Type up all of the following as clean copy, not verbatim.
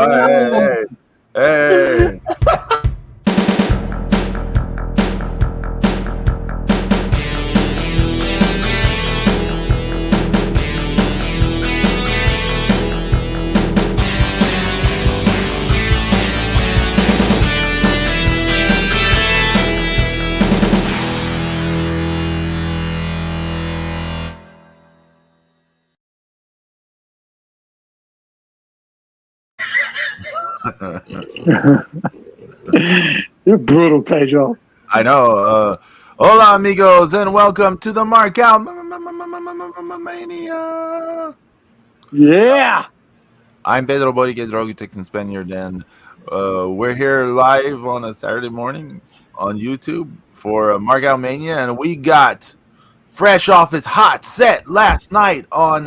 Hey, hey. You're brutal, Pedro. I know. Hola, amigos, and welcome to the Markout Mania. Yeah. I'm Pedro Borique, Drogi Texan Spaniard, and we're here live on a Saturday morning on YouTube for Markout Mania, and we got fresh off his hot set last night on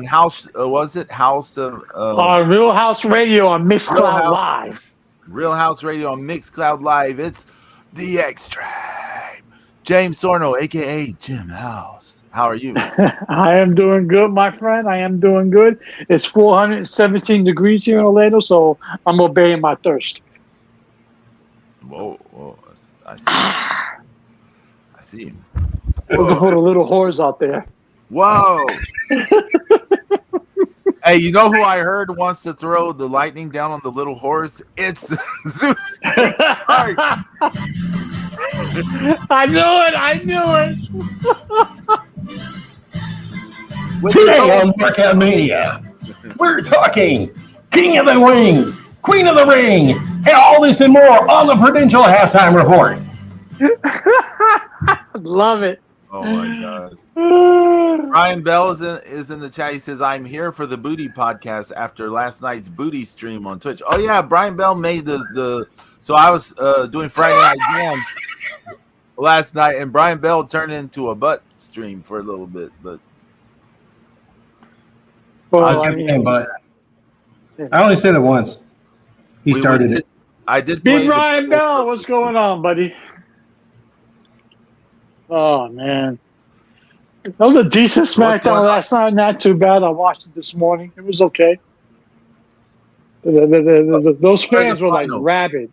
House. Was it House of On Real House Radio on Mixcloud Live. Real House Radio on Mixcloud Live? It's the Extreme. James Sorno, aka Jim House. How are you? I am doing good, my friend. I am doing good. It's 417 degrees here in Orlando, so I'm obeying my thirst. Whoa. I see. I see. Looking for the little whores out there. Whoa. Hey, you know who I heard wants to throw the lightning down on the little horse? It's Zeus. I knew it. Today on Markout Mania, we're talking King of the Ring, Queen of the Ring, and all this and more on the Prudential Halftime Report. Love it. Oh my God. Brian Bell is in the chat. He says, I'm here for the Booty podcast after last night's Booty stream on Twitch. Oh yeah, Brian Bell made the so I was doing Friday Night Jam last night, and Brian Bell turned into a butt stream for a little bit, but I only said it once. He started it. I did. Big Brian Bell, what's going on, buddy? Oh man, that was a decent SmackDown last night. Not too bad. I watched it this morning. It was okay. Those fans were like rabid.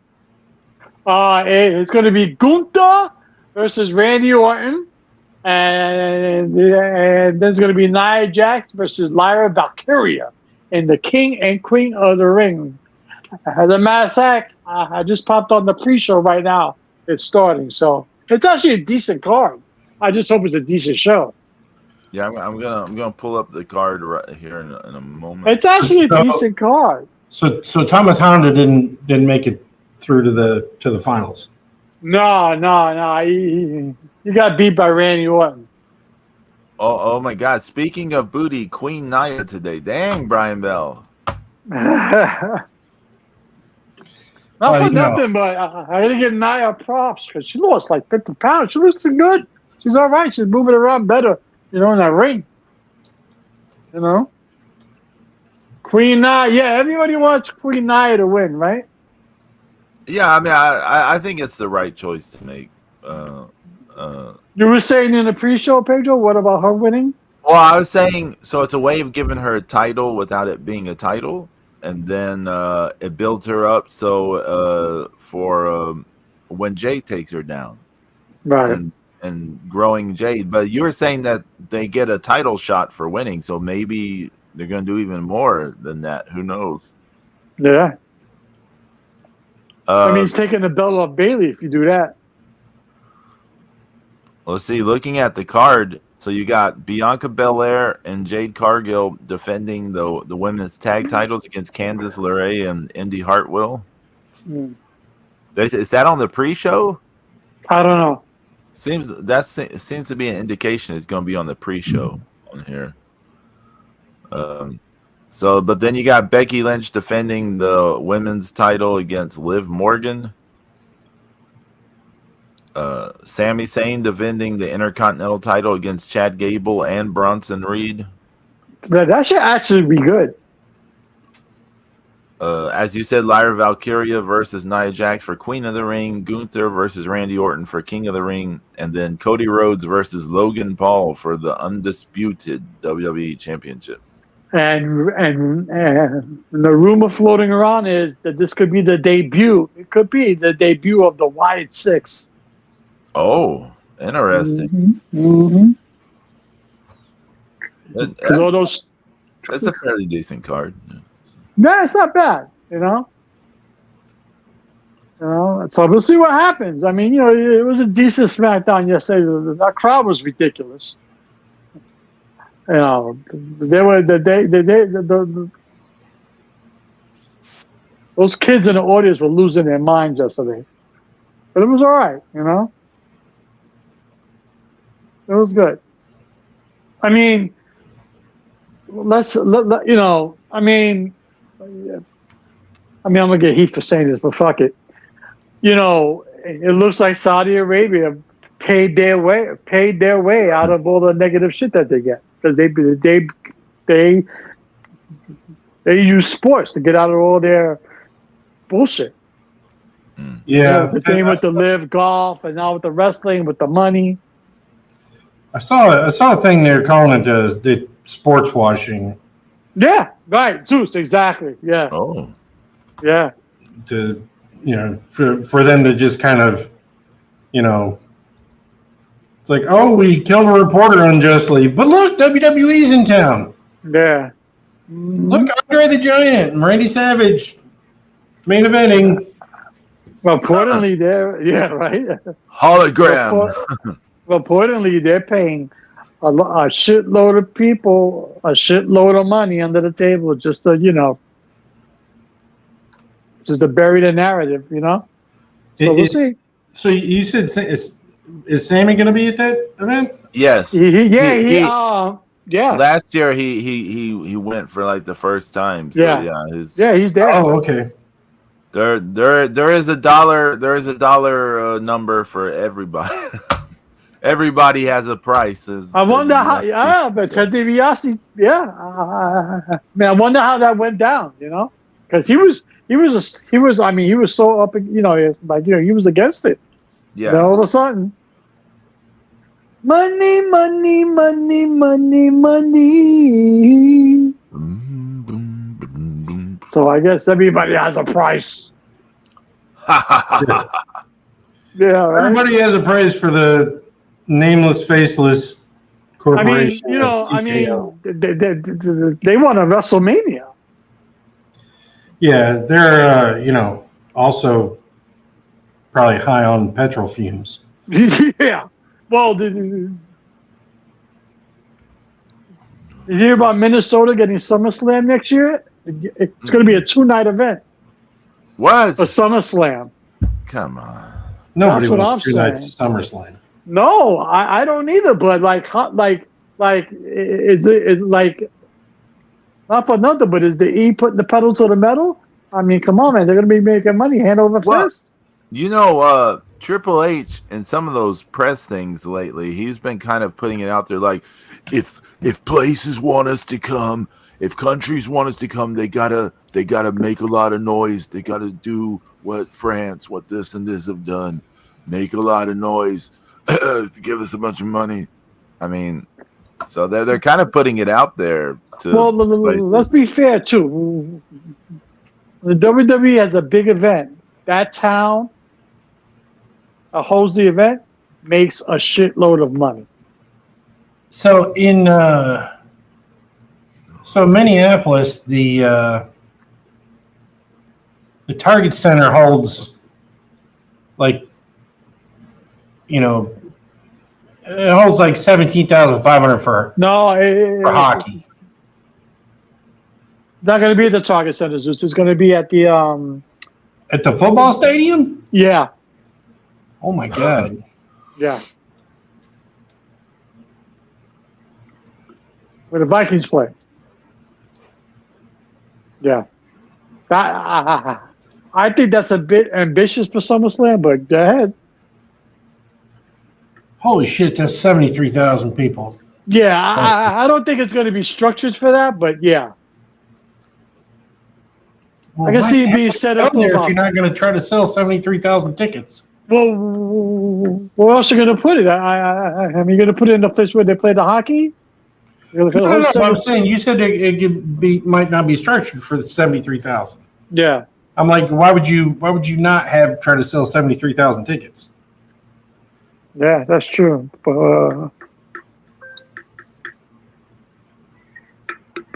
It's going to be Gunther versus Randy Orton, and there's going to be Nia Jax versus Lyra Valkyria in the King and Queen of the Ring. As a matter of fact, I just popped on the pre-show right now. It's starting, so it's actually a decent card. I just hope it's a decent show. Yeah, I'm gonna pull up the card right here in a moment. It's actually a decent card. So Thomas Honda didn't make it through to the finals. No. He got beat by Randy Orton. Oh my God! Speaking of booty, Queen Nia today. Dang, Brian Bell. Not for nothing, but I gotta give Nia props because she lost like 50 pounds. She looks good. She's all right. She's moving around better, in that ring. Queen Nia. Yeah, everybody wants Queen Nia to win, right? Yeah, I mean, I think it's the right choice to make. You were saying in the pre-show, Pedro, what about her winning? Well, I was saying, so it's a way of giving her a title without it being a title, and then it builds her up for when Jade takes her down, right? And growing Jade. But you were saying that they get a title shot for winning, so maybe they're going to do even more than that. Who knows? Yeah. I mean, he's taking the belt off Bailey if you do that. Let's see. Looking at the card, so you got Bianca Belair and Jade Cargill defending the women's tag titles against Candice LeRae and Indy Hartwell. Is that on the pre-show? I don't know. Seems to be an indication it's going to be on the pre-show on here. But then you got Becky Lynch defending the women's title against Liv Morgan. Sami Zayn defending the Intercontinental title against Chad Gable and Bronson Reed. That should actually be good. As you said, Lyra Valkyria versus Nia Jax for Queen of the Ring, Gunther versus Randy Orton for King of the Ring, and then Cody Rhodes versus Logan Paul for the undisputed WWE Championship. And the rumor floating around is that this could be the debut. It could be the debut of the Wyatt Six. Oh, interesting. Mm-hmm. Because all those. That's a fairly decent card. No, it's not bad. You know. So we'll see what happens. I mean, it was a decent SmackDown yesterday. That crowd was ridiculous. They were those kids in the audience were losing their minds yesterday, but it was all right. It was good. I mean, I'm gonna get heat for saying this, but fuck it. It looks like Saudi Arabia paid their way out of all the negative shit that they get, because they use sports to get out of all their bullshit. Yeah, the thing with the live golf, and now with the wrestling, with the money. I saw a thing they're calling it the sports washing. Yeah, right, Zeus, exactly. Yeah. Oh. Yeah. For them to just kind of, it's like, oh, we killed a reporter unjustly, but look, WWE's in town. Yeah. Look, Andre the Giant and Randy Savage main eventing. Well, reportedly, Hologram. Reportedly, they're paying a shitload of people a shitload of money under the table just to, just to bury the narrative, So we'll see. So you said, is Sammy going to be at that event? Yes. Yeah. Last year he went for like the first time. So he's there. Oh, okay. There is a dollar number for everybody. Everybody has a price. I wonder how. But Ted DiBiase, I wonder how that went down. Because he was so up. He was against it. Yeah. And all of a sudden, money, money, money, money, money. So I guess everybody has a price. Yeah, right? Everybody has a price for the nameless, faceless corporation. they won a WrestleMania. Yeah, they're also probably high on petrol fumes. Yeah. Well, did you hear about Minnesota getting SummerSlam next year? It's going to be a 2-night event. What? For SummerSlam. Come on. Nobody wants 2 nights SummerSlam. No, I don't either. But it's like not for nothing. But is the E putting the pedal to the metal? I mean, come on, man. They're going to be making money hand over fist. Triple H and some of those press things lately, he's been kind of putting it out there like, if places want us to come, if countries want us to come, they gotta make a lot of noise. They gotta do what France, what this and this have done, make a lot of noise, give us a bunch of money. I mean, so they're kind of putting it out there. Let's be fair too. The WWE has a big event. That town that holds the event makes a shitload of money. So in Minneapolis, the Target Center holds it holds like 17,500 for hockey. Not going to be at the Target Center, Zeus. It's going to be at the football stadium. Yeah. Oh my God. Yeah. Where the Vikings play. Yeah. I think that's a bit ambitious for SummerSlam, but go ahead. Holy shit, that's 73,000 people. Yeah, I don't think it's going to be structured for that, but yeah. Well, I can see it being set up there if you're not going to try to sell 73,000 tickets. Well, where else are you going to put it? I mean, you're going to put it in the place where they play the hockey? No, I'm saying you said it might not be structured for the 73,000. Yeah. I'm like, why would you not try to sell 73,000 tickets? Yeah, that's true. But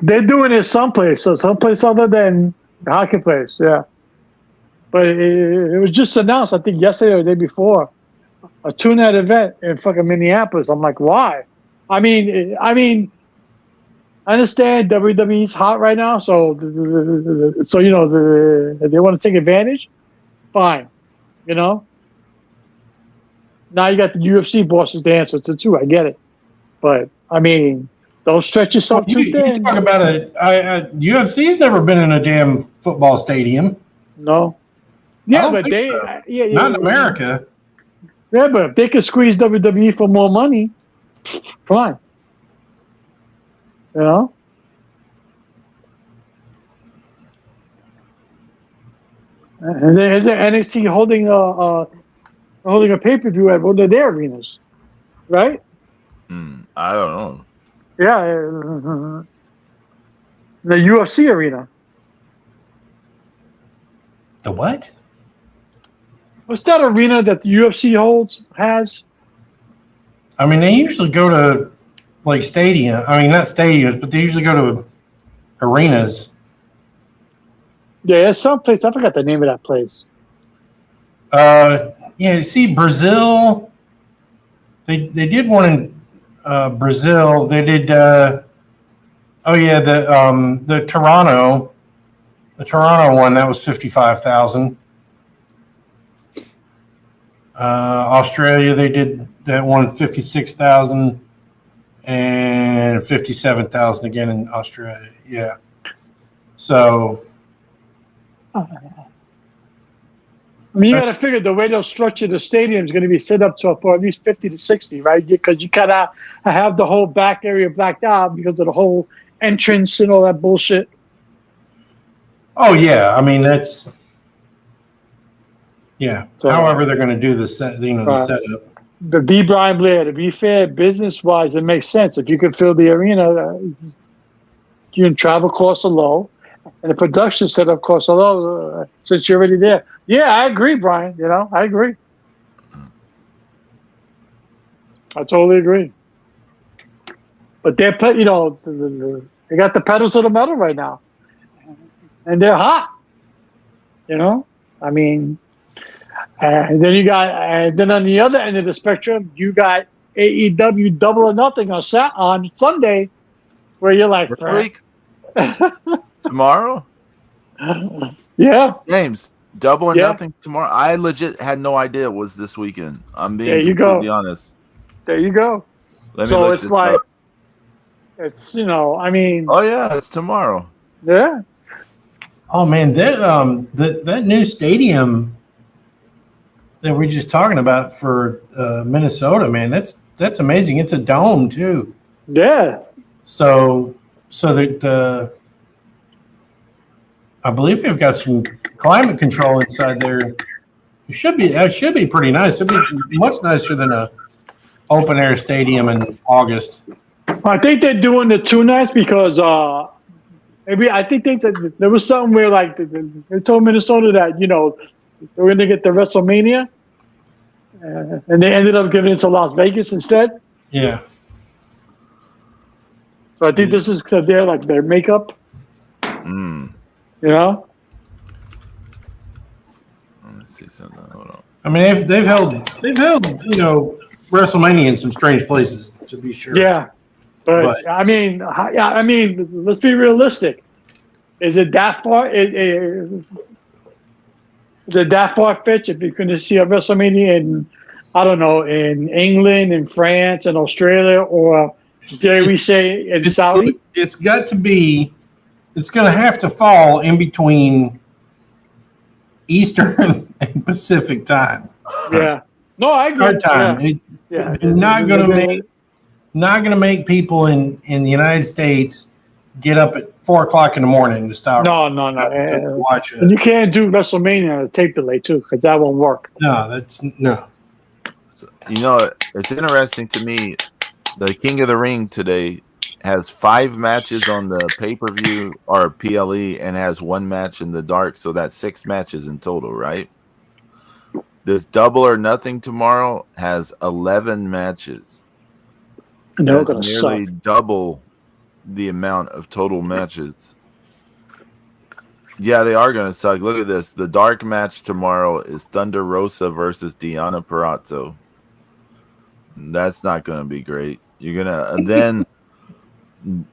they're doing it someplace other than the hockey place. Yeah. But it was just announced, I think yesterday or the day before, a 2-night event in fucking Minneapolis. I'm like, why? I mean, I understand WWE's hot right now, so if they want to take advantage, fine. You know. Now you got the UFC bosses to answer to too. I get it, but I mean, don't stretch yourself too thin. You talk about it. UFC's never been in a damn football stadium. No. Yeah, but not in America. Yeah, but if they could squeeze WWE for more money, fine. You know. And then NXT holding a pay-per-view at one of their arenas, right? I don't know. Yeah, the UFC arena. The what? What's that arena that the UFC has? I mean, they usually go to like stadium. I mean, not stadiums, but they usually go to arenas. Yeah, it's someplace. I forgot the name of that place. Yeah, see, Brazil. They did one in Brazil. They did. The Toronto. The Toronto one, that was 55,000. Australia, they did that one 56,000 and 57,000 again in Australia. Yeah. So. I mean, you got to figure the way they'll structure the stadium is going to be set up for at least 50 to 60, right? Because you kind of have the whole back area blacked out because of the whole entrance and all that bullshit. Oh yeah, I mean that's So, however, they're going to do the setup. But be Brian Blair, to be fair, business wise, it makes sense. If you can fill the arena, you can travel costs are low, and the production setup costs are low since you're already there. Yeah, I agree, Brian. I agree. I totally agree. But they got the pedals to the metal right now, and they're hot. I mean. And then on the other end of the spectrum, you got AEW Double or Nothing on Sunday, where you're like, week? Tomorrow? Yeah, James, Double or Nothing tomorrow. I legit had no idea it was this weekend. I'm being completely honest. There you go. So it's like, up. It's I mean. Oh yeah, it's tomorrow. Yeah. Oh man, that new stadium that we're just talking about for Minnesota, man, that's amazing. It's a dome too. Yeah. So that I believe we've got some climate control inside there. It should be pretty nice. It'd be much nicer than a open air stadium in August. I think they're doing the 2 nights because maybe I think there was something where like they told Minnesota that they were going to get the WrestleMania, and they ended up giving it to Las Vegas instead. Yeah. So I think this is their makeup. Let me see something. Hold on. I mean, they've held WrestleMania in some strange places, to be sure. Yeah, but I mean, let's be realistic. Is it that far? Is it that far-fetched if you're going to see a WrestleMania in England, in France, and Australia, or dare we say in Saudi? It's got to be. It's going to have to fall in between Eastern and Pacific time. Yeah. No, I agree. Our time. Yeah. They're not going to make people in the United States get up at 4:00 in the morning to stop. No. Watch it. And you can't do WrestleMania on a tape delay too, because that won't work. No. It's interesting to me. The King of the Ring today has 5 matches on the pay-per-view or PLE and has 1 match in the dark, so that's 6 matches in total, right? This Double or Nothing tomorrow has 11 matches. That's nearly double the amount of total matches. Yeah, they are going to suck. Look at this. The dark match tomorrow is Thunder Rosa versus Deonna Purrazzo. That's not going to be great. You're going to then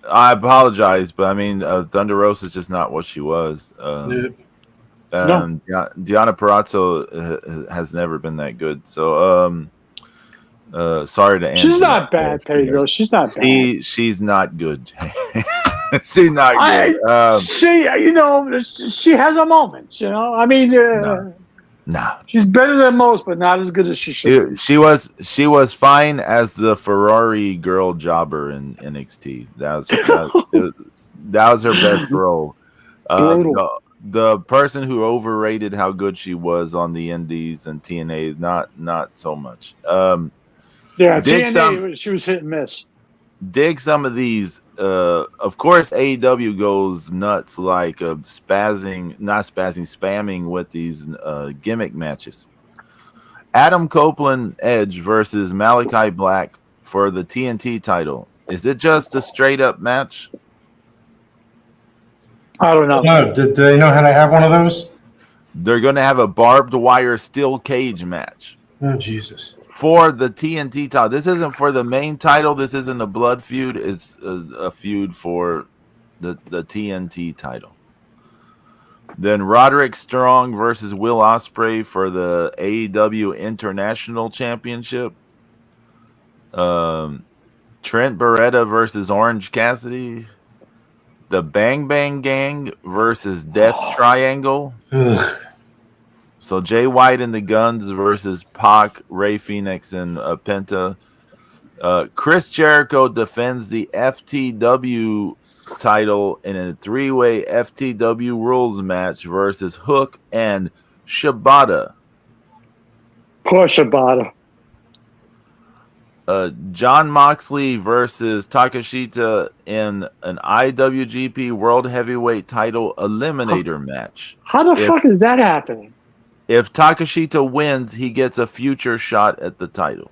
I apologize, but I mean Thunder Rosa is just not what she was. No. Deonna Purrazzo has never been that good. So sorry to Angie. She's not bad, Pedro. She's not bad. She's not good. She's not good. She has her moments, I mean, nah. She's better than most, but not as good as she should be. She was fine as the Ferrari girl jobber in NXT. That was her best role. The person who overrated how good she was on the Indies and TNA, not so much. TNA, she was hit and miss. Dig some of these. Of course, AEW goes nuts, like spamming with these gimmick matches. Adam Copeland Edge versus Malachi Black for the TNT title. Is it just a straight up match? I don't know. No, do they know how to have one of those? They're going to have a barbed wire steel cage match. Oh, Jesus. For the TNT title. This isn't for the main title. This isn't a blood feud. It's a feud for the TNT title. Then Roderick Strong versus Will Ospreay for the AEW International Championship. Trent Beretta versus Orange Cassidy. The Bang Bang Gang versus Death Triangle. So Jay White and the Guns versus Pac, Ray Phoenix, and Penta. Chris Jericho defends the FTW title in a 3-way FTW rules match versus Hook and Shibata. Poor Shibata. John Moxley versus Takeshita in an IWGP World Heavyweight title eliminator match. How the fuck is that happening? If Takeshita wins, he gets a future shot at the title.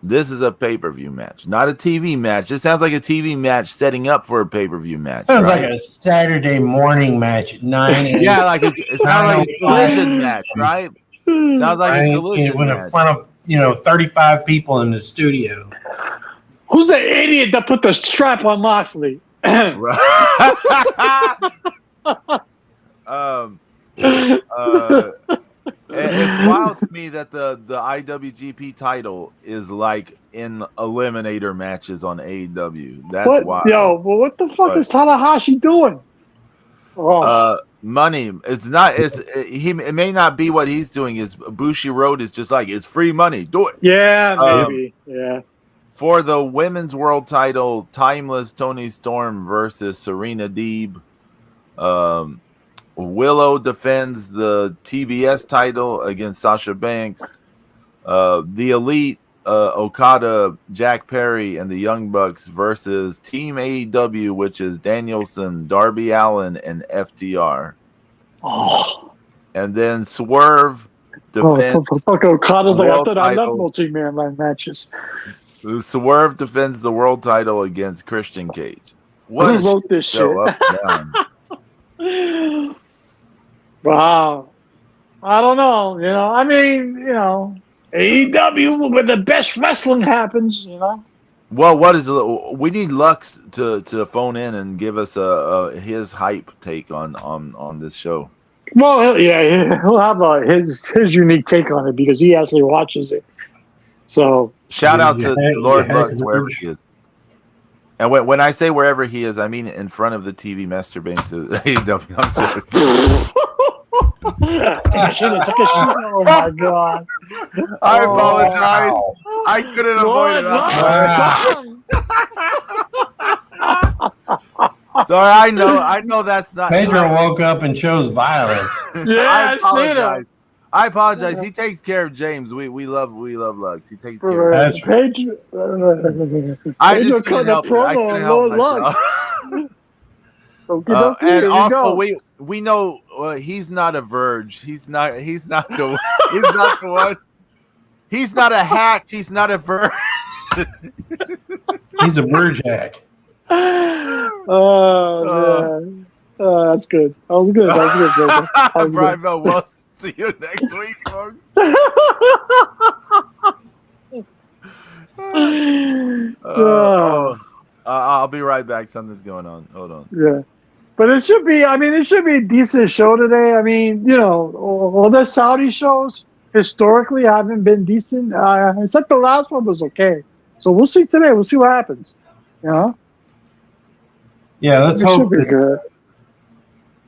This is a pay-per-view match, not a TV match. This sounds like a TV match setting up for a pay-per-view match. Sounds like a Saturday morning match at 9 a.m. Yeah, it sounds like a collision match, right? Sounds like a collision match. In front of 35 people in the studio. Who's the idiot that put the strap on Moxley? It's wild to me that the IWGP title is like in eliminator matches on AEW. That's wild. What the fuck is Tanahashi doing? Money. It's not. It may not be what he's doing. Is Bushiroad is just like it's free money. Do it. Yeah, maybe. Yeah. For the women's world title, Timeless Toni Storm versus Serena Deeb. Willow defends the TBS title against Sasha Banks. The Elite, Okada, Jack Perry, and the Young Bucks versus Team AEW, which is Danielson, Darby Allin, and FTR. Oh. And then Swerve defends. Okada's like, I thought I love multi-man matches. Swerve defends the world title against Christian Cage. Who wrote this shit? Up, down. Wow. I don't know. AEW where the best wrestling happens, Well, we need Lux to phone in and give us his hype take on this show. Well, yeah, he'll have his unique take on it because he actually watches it. So shout out to Lord Lux wherever he is. And when I say wherever he is, I mean in front of the TV masturbating to AEW. Oh my god! I apologize. Wow. I couldn't avoid it. Sorry, I know that's not. Pedro woke up and chose violence. Yeah, I apologize. I apologize. He takes care of James. We love Lux. He takes care of That's Pedro. I just cut couldn't a help it. I promo couldn't on help Lord Lux. myself. Okie And here also we we know he's not a verge. He's not the he's not the one. He's not a hack. He's not a verge. he's a verge hack. Oh man. That's good. That was good. That was good. Brian Bell, well, see you next week, folks. I'll be right back. Something's going on. Hold on. Yeah. But it should be, it should be a decent show today. I mean, all the Saudi shows historically haven't been decent. Except the last one was okay. So we'll see today. We'll see what happens. Yeah, It should be good.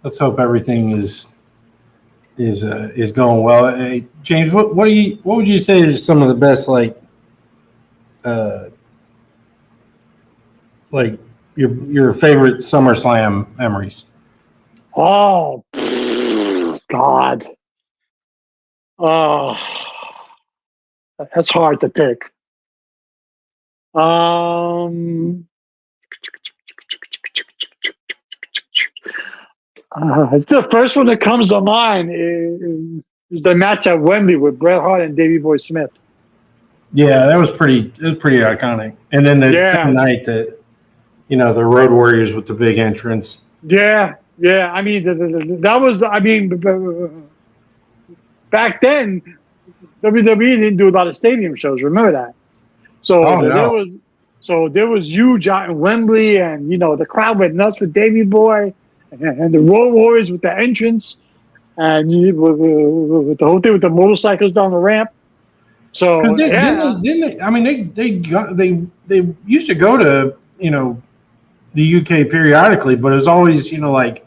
Let's hope everything is going well. Hey, James, what would you say is some of the best like your favorite SummerSlam memories? Oh God. Oh, that's hard to pick. The first one that comes to mind is the match at Wembley with Bret Hart and Davey Boy Smith. Yeah, that was pretty iconic. And then the same night that the Road Warriors with the big entrance. Yeah. I mean, that was. I mean, back then, WWE didn't do a lot of stadium shows. Remember that? So there was huge out in Wembley, and the crowd went nuts with Davey Boy, and the Road Warriors with the entrance, and with the whole thing with the motorcycles down the ramp. So didn't they? I mean, they used to go to the UK periodically, but it was always like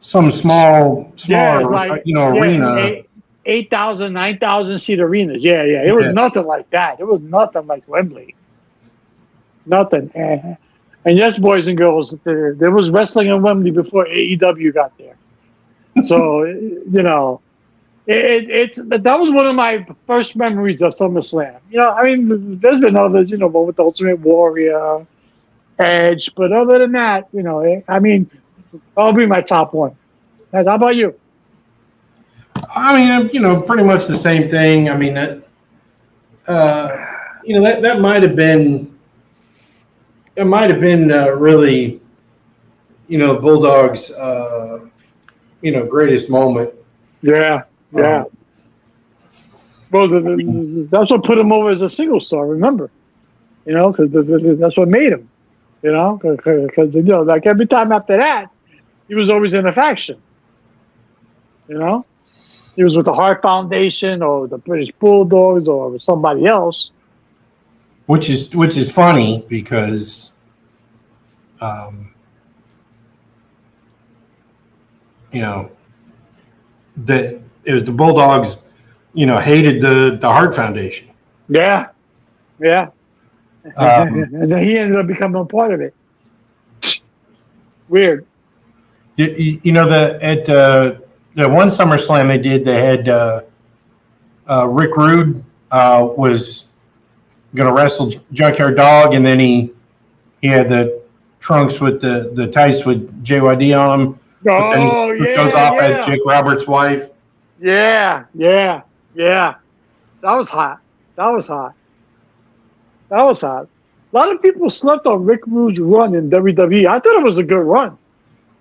some small arena. 8,000, 9,000 seat arenas. Yeah. It was nothing like that. It was nothing like Wembley. Nothing. And yes, boys and girls, there was wrestling in Wembley before AEW got there. So, that was one of my first memories of SummerSlam. There's been others, with the Ultimate Warrior, Edge, but other than that, that'll be my top one. How about you? I mean, pretty much the same thing. I mean, that might have been really, Bulldog's, greatest moment. Yeah. Well, that's what put him over as a single star. Remember, because that's what made him. Because like every time after that, he was always in a faction. He was with the Hart Foundation or the British Bulldogs or with somebody else. Which is funny because, that it was the Bulldogs, hated the Hart Foundation. Yeah. And then he ended up becoming a part of it. Weird. The one SummerSlam they had Rick Rude was going to wrestle Junkyard Dog, and then he had the trunks with the tights with JYD on them. Oh, yeah. Goes off at Jake Roberts' wife. Yeah. That was hot. A lot of people slept on Rick Rude's run in WWE. I thought it was a good run.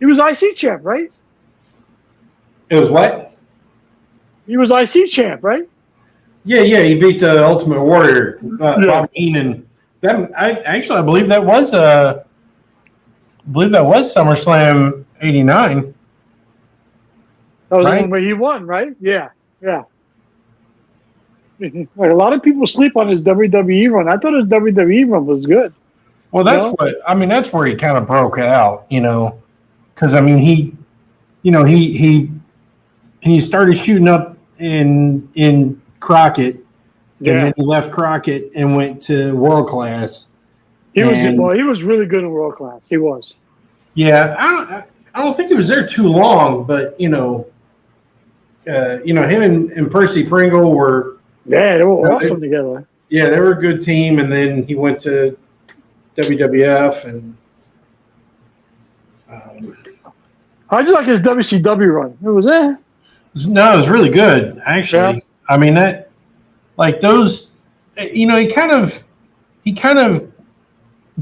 He was IC champ, right? It was what? He was IC champ, right? Yeah. He beat the Ultimate Warrior, Bobby Heenan. I believe that was SummerSlam '89. That was the one where he won, right? Yeah. Like a lot of people sleep on his WWE run. I thought his WWE run was good. Well, that's where he kind of broke out, because he started shooting up in Crockett, and then he left Crockett and went to World Class. He was really good in World Class. He was. Yeah, I don't think he was there too long, but him and Percy Pringle were. Yeah, they were awesome together. Yeah, they were a good team, and then he went to WWF and. How'd you like his WCW run? It was No, it was really good, actually. Yeah. I mean that, like those, he kind of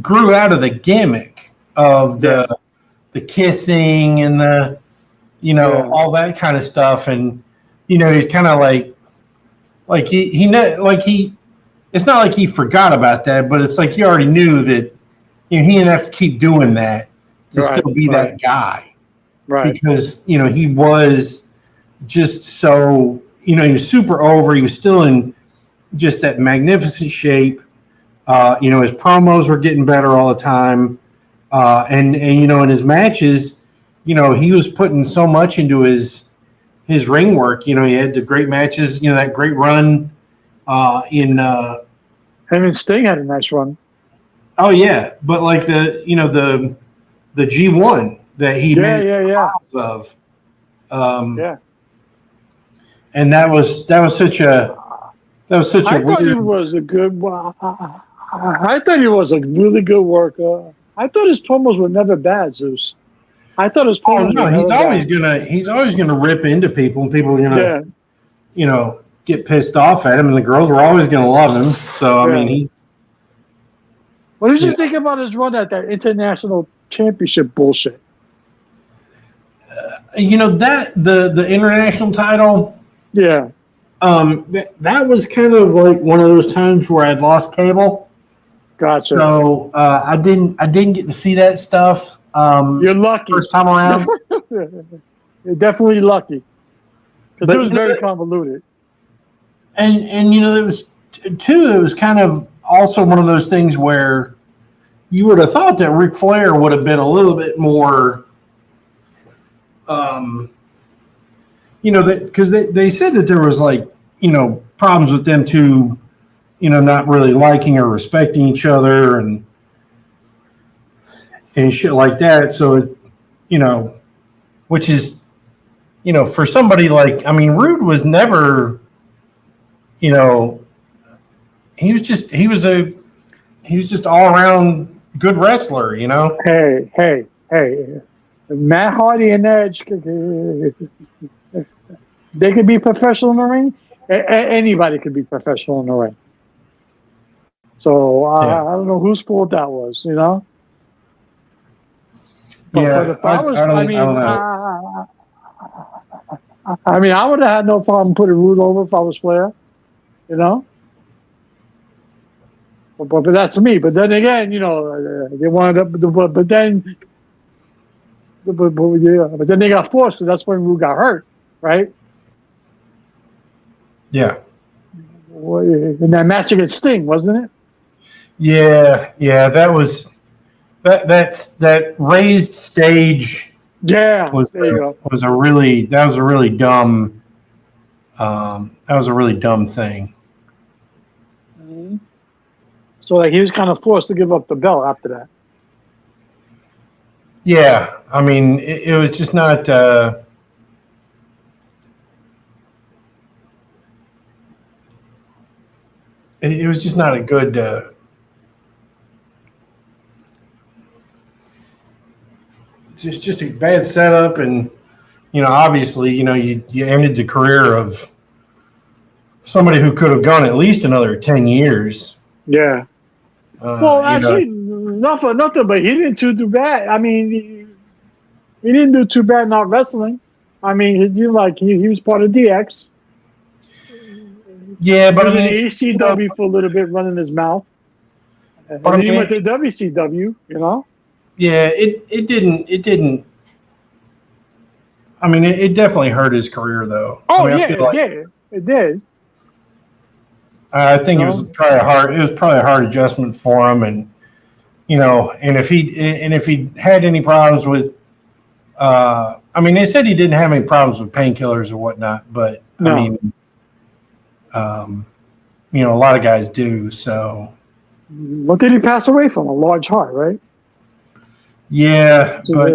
grew out of the gimmick of the kissing and the, all that kind of stuff, and he's kind of like he it's not like he forgot about that, but it's like you already knew that he didn't have to keep doing that to still be that guy, right? Because he was just so he was super over. He was still in just that magnificent shape. His promos were getting better all the time, and in his matches, he was putting so much into his ring work. He had the great matches. That great run in. Him and Sting had a nice run. Oh yeah, but like the G1 that he made of. And that was such a I thought he was a good. I thought he was a really good worker. I thought his promos were never bad, Zeus. I thought his promos. Oh no, he's always gonna rip into people, and people are gonna get pissed off at him, and the girls were always gonna love him. So I mean, What did you think about his run at that international championship bullshit? That the international title. Yeah. That was kind of like one of those times where I'd lost cable. Gotcha. So I didn't get to see that stuff. You're lucky. First time around. You're definitely lucky. Because it was very convoluted. And there was too. It was kind of also one of those things where you would have thought that Ric Flair would have been a little bit more. Because they said that there was like problems with them two, not really liking or respecting each other and shit like that. So, which is, for somebody like, Rude was never, he was just all around good wrestler, Hey. Matt Hardy and Edge, they could be professional in the ring. Anybody could be professional in the ring. So I don't know whose fault that was, But if I was, I would have had no problem putting Rude over if I was Flair, But that's me. But then again, they wanted up. But then they got forced. So that's when Rude got hurt, right? Yeah. In that match against Sting, wasn't it? Yeah. That was that raised stage. Yeah. Was a really dumb. That was a really dumb thing. Mm-hmm. So he was kind of forced to give up the belt after that. Yeah, it was just not. It was just not a good. It's just a bad setup, and obviously, you ended the career of somebody who could have gone at least another 10 years. Yeah. Well, actually, not for nothing, but he didn't do bad. He didn't do too bad not wrestling. He was part of DX. Yeah, but he was in ECW for a little bit, running his mouth. And then he went to WCW. Yeah, it didn't. It definitely hurt his career, though. Oh it did. It did. I think it was probably a hard adjustment for him, and and if he had any problems with, they said he didn't have any problems with painkillers or whatnot, but no. A lot of guys do. So, what did he pass away from? A large heart, right? Yeah, So but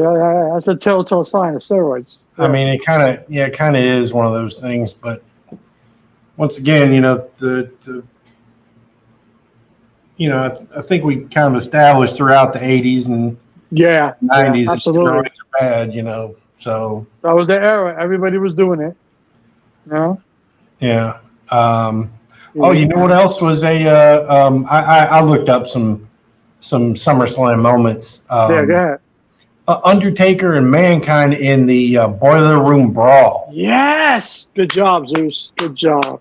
that's a telltale sign of steroids. Yeah. I mean, it kind of is one of those things. But once again, I think we kind of established throughout the 80s and 90s that absolutely. steroids are bad, so. That was the era. Everybody was doing it. Yeah. Oh, you know what else was I looked up some SummerSlam moments. Go ahead. Undertaker and Mankind in the Boiler Room Brawl. Yes. Good job, Zeus. Good job.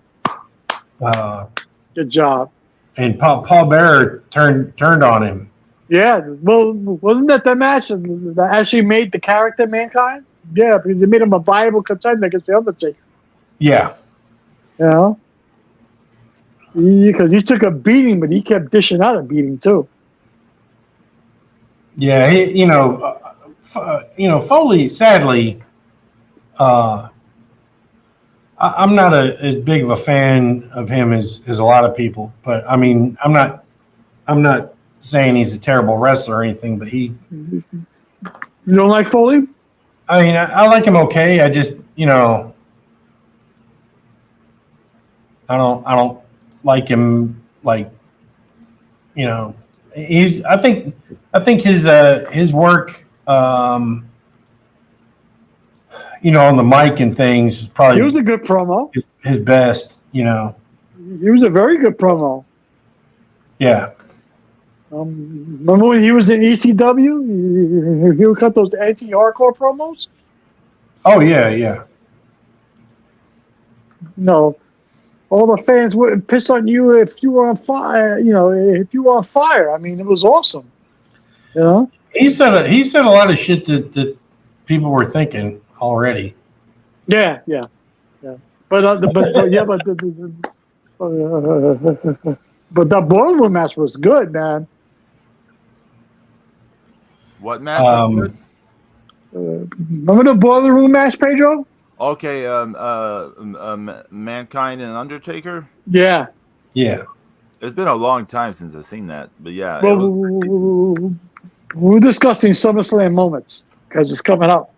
Good job. And Paul Bearer turned on him. Yeah. Well, wasn't that the match that actually made the character Mankind? Yeah, because they made him a viable contender against the Undertaker. Yeah. Because he took a beating, but he kept dishing out a beating too. Yeah, Foley. Sadly, I'm not as big of a fan of him as a lot of people. But I mean, I'm not saying he's a terrible wrestler or anything. But he. You don't like Foley? I mean, I like him okay. I just, I don't like him like, he's. I think his work, on the mic and things probably. He was a good promo. His best, He was a very good promo. Yeah. Remember when he was in ECW? He would cut those anti-hardcore promos. Oh yeah. No, all the fans wouldn't piss on you if you were on fire. If you were on fire. I mean, it was awesome. He said a lot of shit that people were thinking already. Yeah. But that Boiler Room match was good, man. What match was good? Remember the Boiler Room match, Pedro? Okay, Mankind and Undertaker. Yeah. It's been a long time since I've seen that, but yeah. We're discussing SummerSlam moments because it's coming up.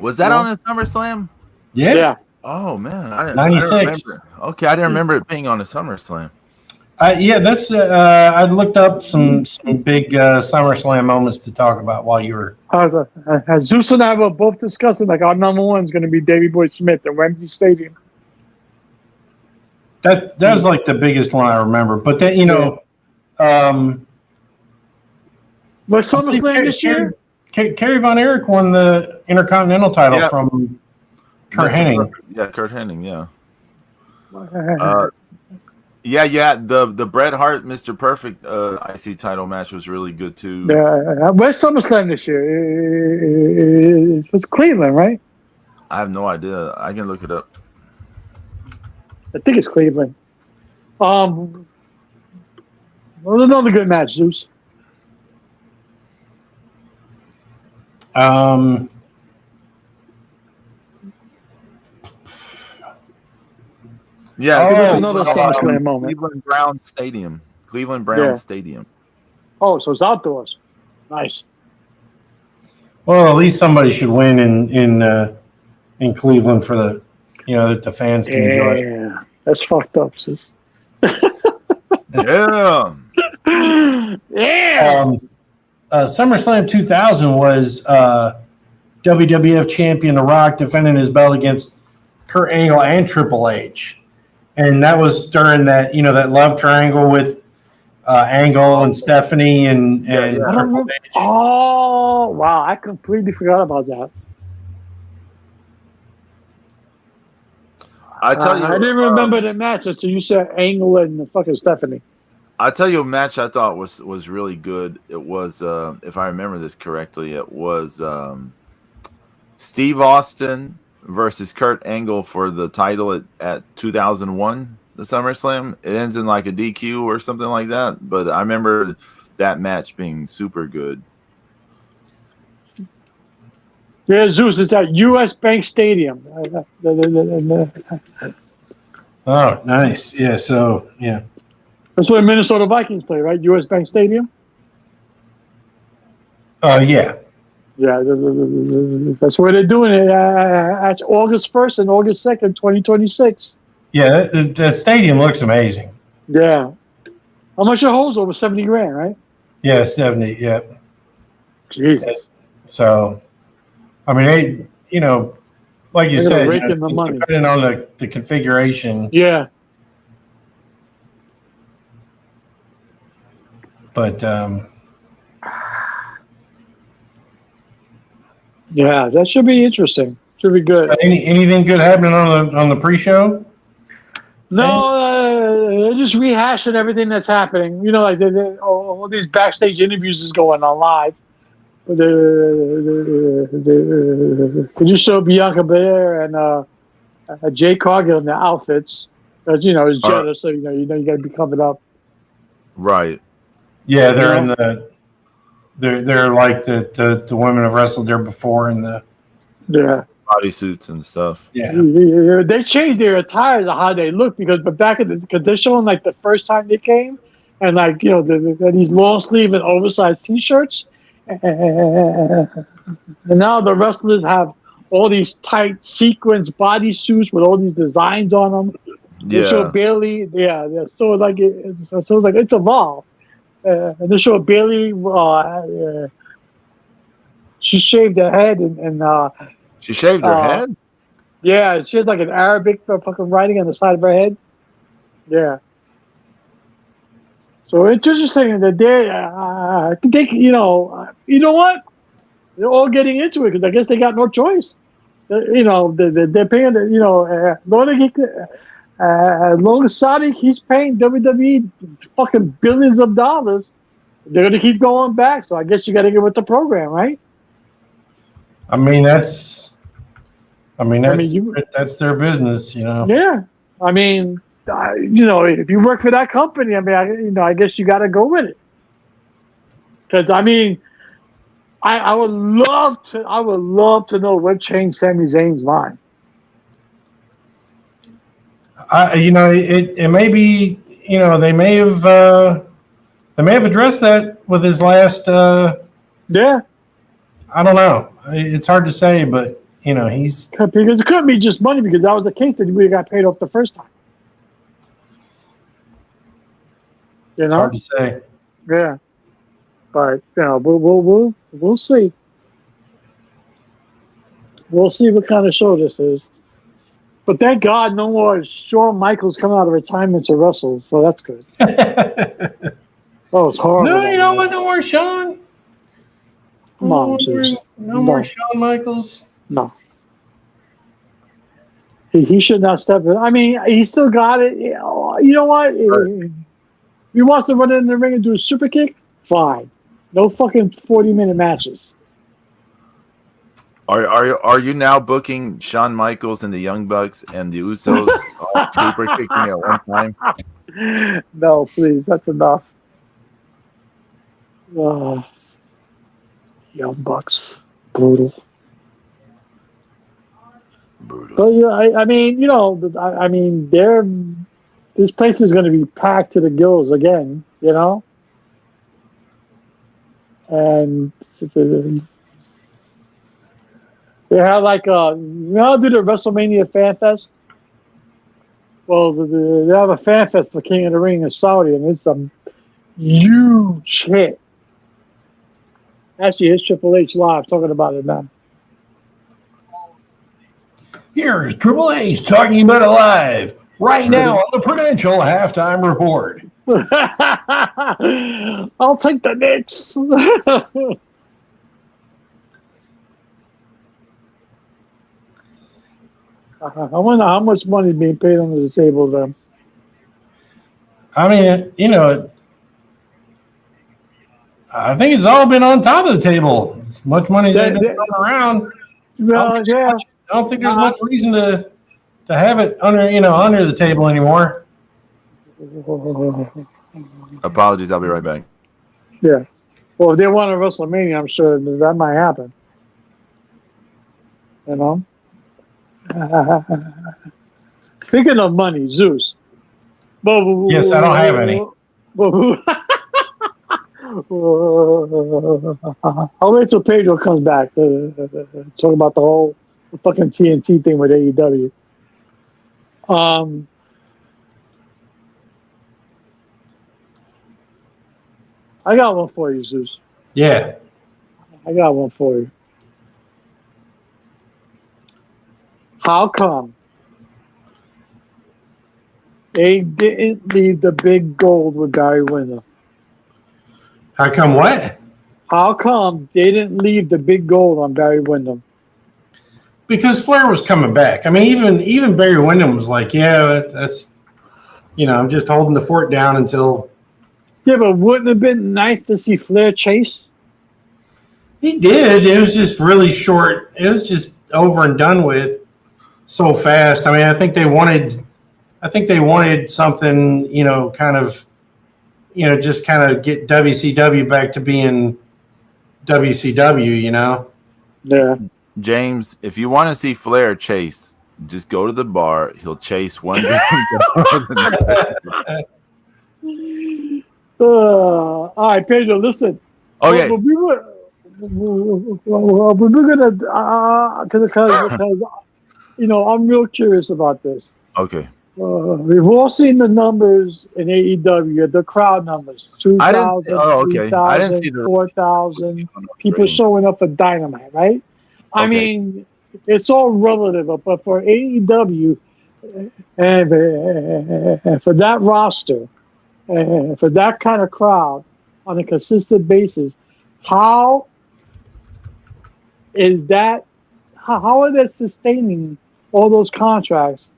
Was that on a SummerSlam? Yeah. Oh man, 96. Okay, I didn't remember it being on a SummerSlam. That's. I looked up some big SummerSlam moments to talk about while you were. Zeus and I were both discussing like our number one is going to be Davey Boy Smith at Wembley Stadium. That was like the biggest one I remember. But then was SummerSlam this year? Kerry Von Erich won the Intercontinental title from Kurt Hennig. Yeah, Kurt Hennig. Yeah. The Bret Hart Mr. Perfect IC title match was really good too. Where's SummerSlam this year? It was Cleveland, right? I have no idea. I can look it up. I think it's Cleveland. What was another good match, Zeus? Yeah, another SummerSlam moment. Cleveland Brown Stadium. Stadium. Oh, so it's outdoors. Nice. Well, at least somebody should win in Cleveland for the that the fans can enjoy. Yeah, that's fucked up, sis. Yeah. Yeah. SummerSlam 2000 was WWF champion The Rock defending his belt against Kurt Angle and Triple H. And that was during that, that love triangle with Angle and Stephanie and Triple H. Oh, wow. I completely forgot about that. I tell you, I didn't remember the match until you said Angle and fucking Stephanie. I'll tell you a match I thought was really good. It was, if I remember this correctly, it was Steve Austin versus Kurt Angle for the title at 2001, the SummerSlam. It ends in like a DQ or something like that. But I remember that match being super good. Yeah, Zeus, it's at U.S. Bank Stadium. Oh, nice. Yeah, so, yeah. That's where Minnesota Vikings play, right? U.S. Bank Stadium? Yeah. Yeah, that's where they're doing it. At August 1st and August 2nd, 2026. Yeah, that stadium looks amazing. Yeah. How much it holds? Over 70 grand, right? Yeah, 70. Yeah. Jesus. So, I mean, like you They're gonna said, rake in the money. depending on the configuration. Yeah. But Yeah, that should be interesting. Should be good. anything good happening on the pre-show? No, they're just rehashing everything that's happening. Like all these backstage interviews is going on live. They just show Bianca Belair and Jay Cargill in their outfits. Because it's jealous, so you got to be covered up. Right. Yeah, they're in the. They're like the women have wrestled there before in the bodysuits and stuff. Yeah. They changed their attire to how they look because they're showing like the first time they came, and like these long sleeve and oversized T-shirts, and now the wrestlers have all these tight sequence bodysuits with all these designs on them. They show Bailey, so like it's evolved. And they show Bailey. She shaved her head and she shaved her head. Yeah, she has like an Arabic fucking writing on the side of her head. Yeah. So it's interesting that they you know what? They're all getting into it because I guess they got no choice. They're paying. As long as Saudi keeps paying WWE fucking billions of dollars, they're going to keep going back. So I guess you got to get with the program, right? That's their business, Yeah. I mean, if you work for that company, I guess you got to go with it. Because I would love to know what changed Sami Zayn's mind. It may be, they may have addressed that with his last. Yeah. I don't know. It's hard to say, but he's because it couldn't be just money because that was the case that we got paid off the first time. It's hard to say. Yeah, but we'll see. We'll see what kind of show this is. But thank God no more Shawn Michaels coming out of retirement to wrestle, so that's good. That was horrible. No, you don't want no more Shawn. Come on, no more Shawn Michaels. No. He should not step in. He still got it. You know what? He wants to run in the ring and do a super kick? Fine. No fucking 40-minute matches. Are you now booking Shawn Michaels and the Young Bucks and the Usos super kicking at one time? No, please. That's enough. Young Bucks. Brutal. But this place is going to be packed to the gills again, and they have like do the WrestleMania Fan Fest? Well, they have a Fan Fest for King of the Ring in Saudi, and it's a huge hit. Actually, it's Triple H live talking about it now. Here's Triple H talking about it live right now on the Prudential Halftime Report. I'll take the Knicks. I wonder how much money is being paid under the table then. I think it's all been on top of the table. As much money as they've been throwing around. Well, yeah. I don't think there's much reason to have it under the table anymore. Apologies, I'll be right back. Yeah. Well, if they want a WrestleMania, I'm sure that might happen. Speaking of money, Zeus. Yes, I don't have any. I'll wait till Pedro comes back to talk about the fucking TNT thing with AEW. I got one for you, Zeus. Yeah. I got one for you. How come they didn't leave the big gold with Barry Windham? How come what? How come they didn't leave the big gold on Barry Windham? Because Flair was coming back. I mean, even Barry Windham was like, yeah, that's, I'm just holding the fort down until. Yeah, but wouldn't it have been nice to see Flair chase? He did. It was just really short. It was just over and done with so fast. I mean, I think they wanted something, kind of, just kind of get WCW back to being WCW, Yeah. James, if you want to see Flair chase, just go to the bar. He'll chase one drink. All right, Pedro, listen. Okay. We were gonna because I'm real curious about this. Okay. We've all seen the numbers in AEW, the crowd numbers: 2,000, 3,000, 4,000 people showing up for Dynamite, right? I mean, it's all relative, but for AEW and for that roster, and for that kind of crowd on a consistent basis, how is that? How are they sustaining all those contracts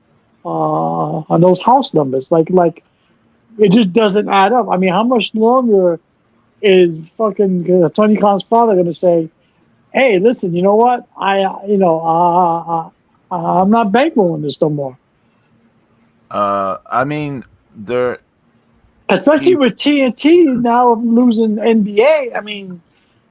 on those house numbers? Like it just doesn't add up. I mean, how much longer is fucking Tony Khan's father going to say, "Hey, listen, you know what? I'm not bankrolling this no more." I mean, especially with TNT now losing NBA. I mean,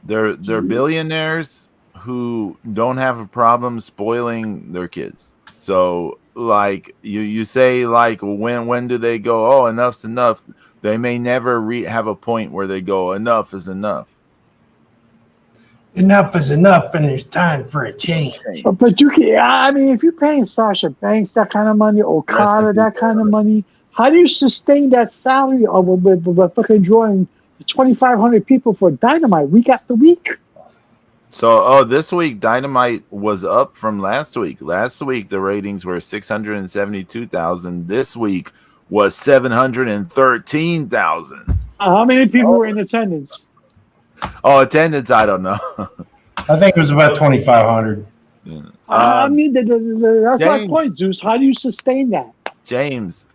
they're billionaires who don't have a problem spoiling their kids. So, like you say, like when do they go? Oh, enough's enough. They may never have a point where they go, enough is enough. Enough is enough, and there's time for a change. But you can, I mean, if you're paying Sasha Banks that kind of money, Okada that kind of money, how do you sustain that salary of fucking drawing 2,500 people for Dynamite week after week? So, this week Dynamite was up from last week. Last week the ratings were 672,000. This week was 713,000. How many people were in attendance? Oh, attendance, I don't know. I think it was about 2,500. Yeah. I mean, that's my point, Zeus. How do you sustain that? James,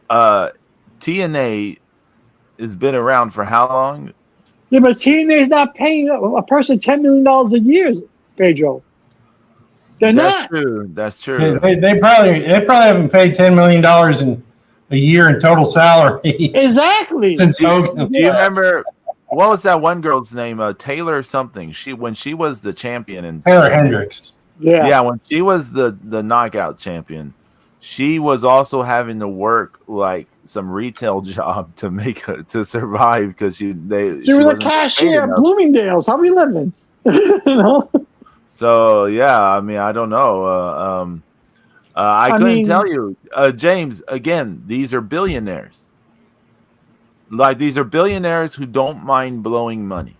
TNA has been around for how long? Yeah, but TNA is not paying a person $10 million a year, Pedro. That's true. That's true. They probably haven't paid $10 million in a year in total salary. Exactly. Since Hogan. Do you remember what was that one girl's name? Taylor something. When she was the champion and Taylor Hendricks. Yeah. When she was the knockout champion, she was also having to work like some retail job to survive because she was a cashier at Bloomingdale's. How we living? So yeah, I mean, I don't know. I couldn't tell you, James. Again, these are billionaires. Like these are billionaires who don't mind blowing money.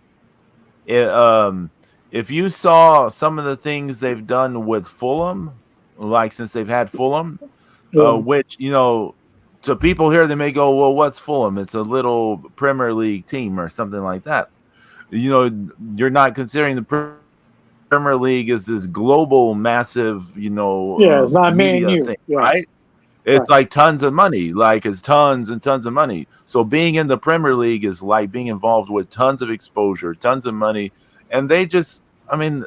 If you saw some of the things they've done with Fulham, like since they've had Fulham, which to people here they may go, well, what's Fulham? It's a little Premier League team or something like that. You're not considering the Premier League is this global, massive, it's not media thing, right? It's like tons of money, like it's tons and tons of money. So being in the Premier League is like being involved with tons of exposure, tons of money, and they just kind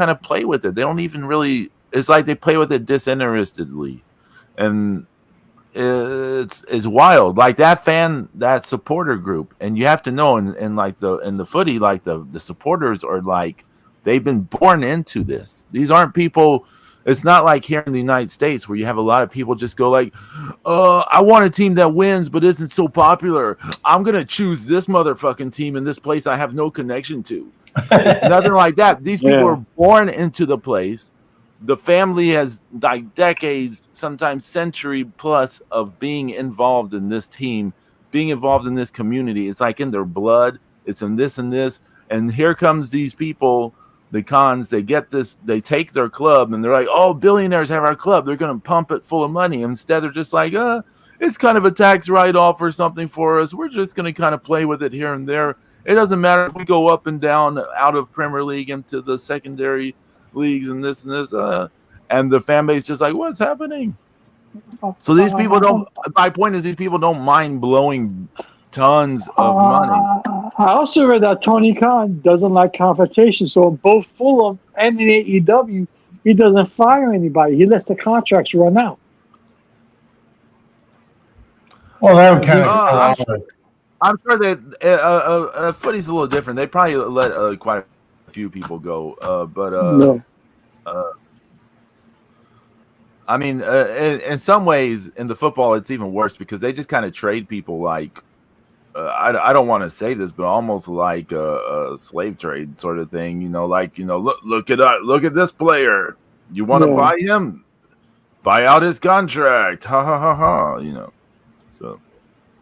of play with it. They don't even really. It's like they play with it disinterestedly, and it's wild. Like that supporter group, and you have to know, in the footy, like the supporters are like. They've been born into this. These aren't people It's not like here in the United States where you have a lot of people just go like, I want a team that wins but isn't so popular. I'm going to choose this motherfucking team in this place I have no connection to. It's nothing like that. These people are born into the place. The family has like decades, sometimes century plus of being involved in this team, being involved in this community. It's like in their blood. It's in this and this. And here comes these people, the cons, they get this, they take their club and they're like, oh, billionaires have our club. They're going to pump it full of money. Instead, they're just like, it's kind of a tax write-off or something for us. We're just going to kind of play with it here and there. It doesn't matter if we go up and down out of Premier League into the secondary leagues and this and this. And the fan base just like, what's happening? So these people don't, my point is these people don't mind blowing tons of money. I also read that Tony Khan doesn't like confrontation, so in both Fulham and in AEW, he doesn't fire anybody. He lets the contracts run out. Well, that would kind of. I'm sure that footy's a little different. They probably let quite a few people go, I mean, in some ways, in the football, it's even worse because they just kind of trade people like. I don't want to say this, but almost like a slave trade sort of thing, look at this player. You want to buy him? Buy out his contract. Ha ha ha ha. So.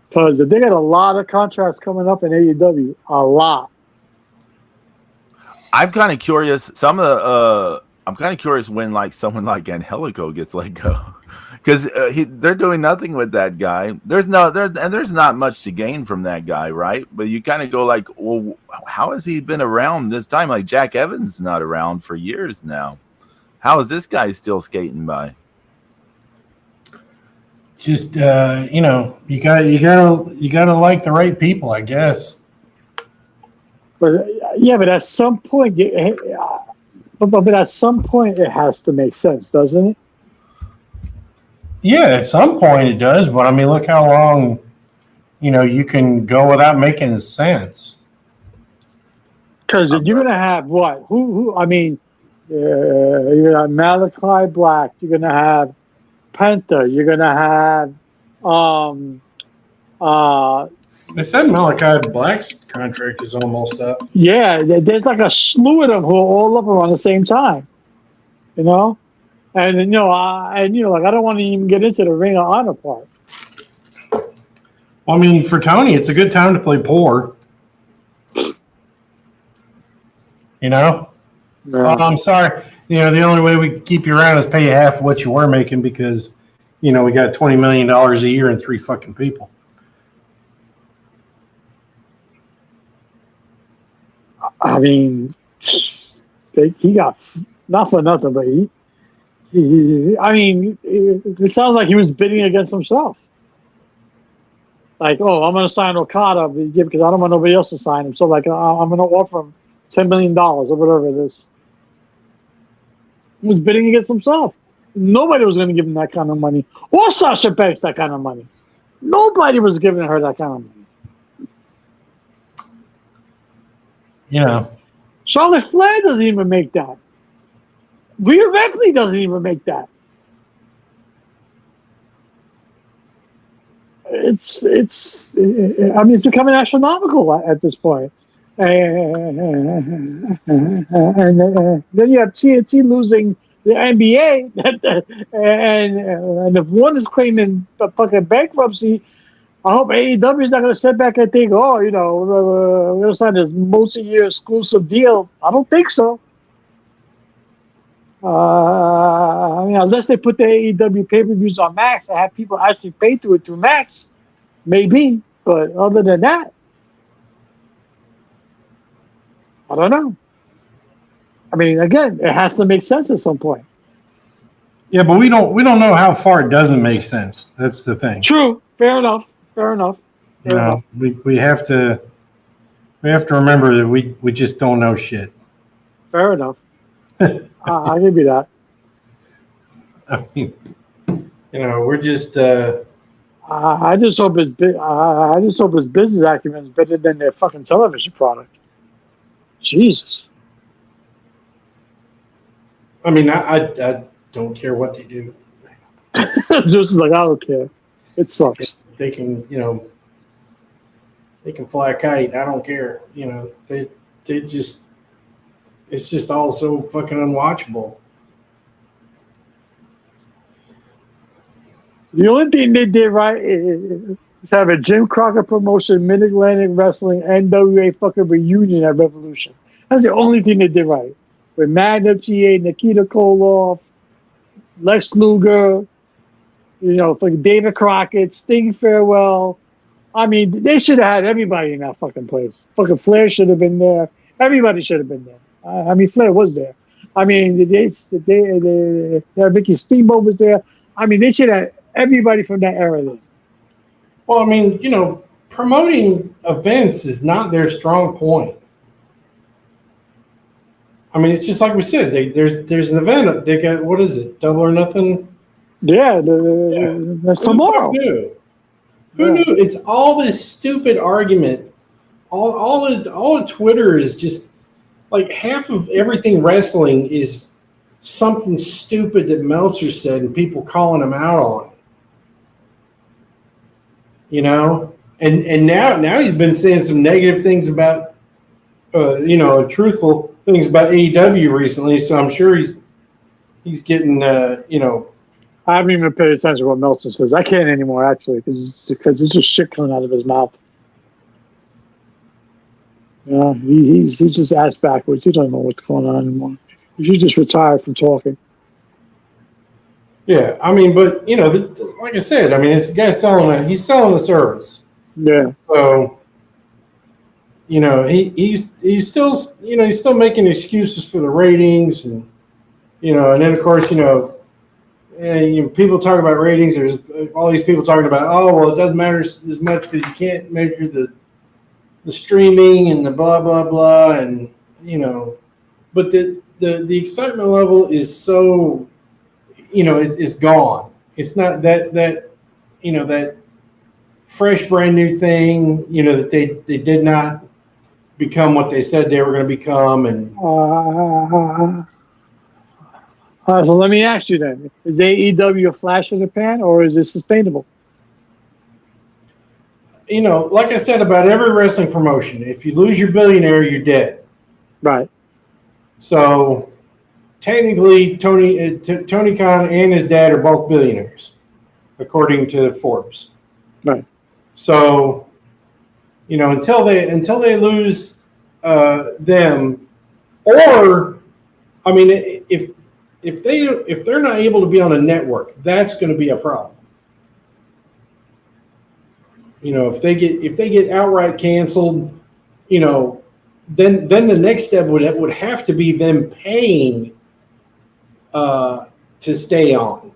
Because they got a lot of contracts coming up in AEW. A lot. I'm kind of curious. I'm kind of curious when like someone like Angelico gets let go. Because they're doing nothing with that guy. There's not much to gain from that guy, right? But you kind of go like, well, how has he been around this time? Like Jack Evans not around for years now. How is this guy still skating by? Just you gotta like the right people, I guess. But at some point, but at some point, it has to make sense, doesn't it? Yeah, at some point it does, but I mean, look how long, you can go without making sense. Because you're gonna have what? Who? I mean, you're gonna have Malachi Black. You're gonna have Penta. You're gonna have They said Malachi Black's contract is almost up. Yeah, there's like a slew of them who are all up around the same time. And I don't want to even get into the Ring of Honor part. Well, I mean, for Tony, it's a good time to play poor. No. I'm sorry. The only way we can keep you around is pay you half of what you were making because, we got $20 million a year and 3 fucking people. I mean, he got not for nothing, but it sounds like he was bidding against himself. Like, I'm going to sign Okada because I don't want nobody else to sign him. So, like, I'm going to offer him $10 million or whatever it is. He was bidding against himself. Nobody was going to give him that kind of money. Or Sasha Banks that kind of money. Nobody was giving her that kind of money. Charlotte Flair doesn't even make that. Rhea Ripley doesn't even make that. It's becoming astronomical at this point. And then you have TNT losing the NBA, and if one is claiming fucking bankruptcy, I hope AEW is not going to sit back and think, we're going to sign this multi-year exclusive deal. I don't think so. Unless they put the AEW pay-per-views on Max and have people actually pay through it through Max, maybe. But other than that, I don't know. I mean, again, it has to make sense at some point. Yeah, but we don't know how far it doesn't make sense. That's the thing. True. Fair enough. We have to remember that we just don't know shit. Fair enough. I'll give you that. I mean, we're just. I just hope his business acumen is better than their fucking television product. Jesus. I mean, I don't care what they do. Just like, I don't care. It sucks. They can, they can fly a kite. I don't care. They just, it's just all so fucking unwatchable. The only thing they did right is have a Jim Crockett promotion, Mid-Atlantic Wrestling, NWA fucking reunion at Revolution. That's the only thing they did right. With Magnum TA, Nikita Koloff, Lex Luger, fucking David Crockett, Sting Farewell. I mean, they should have had everybody in that fucking place. Fucking Flair should have been there. Everybody should have been there. I mean, Flair was there. I mean, Mickey Steamboat was there. I mean, they should have everybody from that era there. Well, I mean, promoting events is not their strong point. I mean, it's just like we said. There's an event. They got, what is it? Double or Nothing? Yeah, that's tomorrow. Who knew? It's all this stupid argument. All the Twitter is just like half of everything wrestling is something stupid that Meltzer said and people calling him out on it. And now he's been saying some negative things about truthful things about AEW recently, so I'm sure he's getting I haven't even paid attention to what Meltzer says. I can't anymore, actually, because it's just shit coming out of his mouth. He's just ass backwards. He doesn't know what's going on anymore. He should just retire from talking. Yeah, I mean, but like I said, I mean, it's a guy he's selling a service. Yeah. So, he's still making excuses for the ratings, and and then of course people talk about ratings. There's all these people talking about, oh well, it doesn't matter as much because you can't measure the streaming and the blah blah blah, and but the excitement level is so it's gone. It's not that fresh brand new thing that they did not become what they said they were going to become. And so let me ask you then: is AEW a flash in the pan, or is it sustainable? Like I said about every wrestling promotion, if you lose your billionaire, you're dead. Right. So technically, Tony Khan and his dad are both billionaires, according to Forbes. Right. So, until they lose them, or I mean, if they're not able to be on a network, that's going to be a problem. If they get outright canceled, then the next step would have to be them paying to stay on.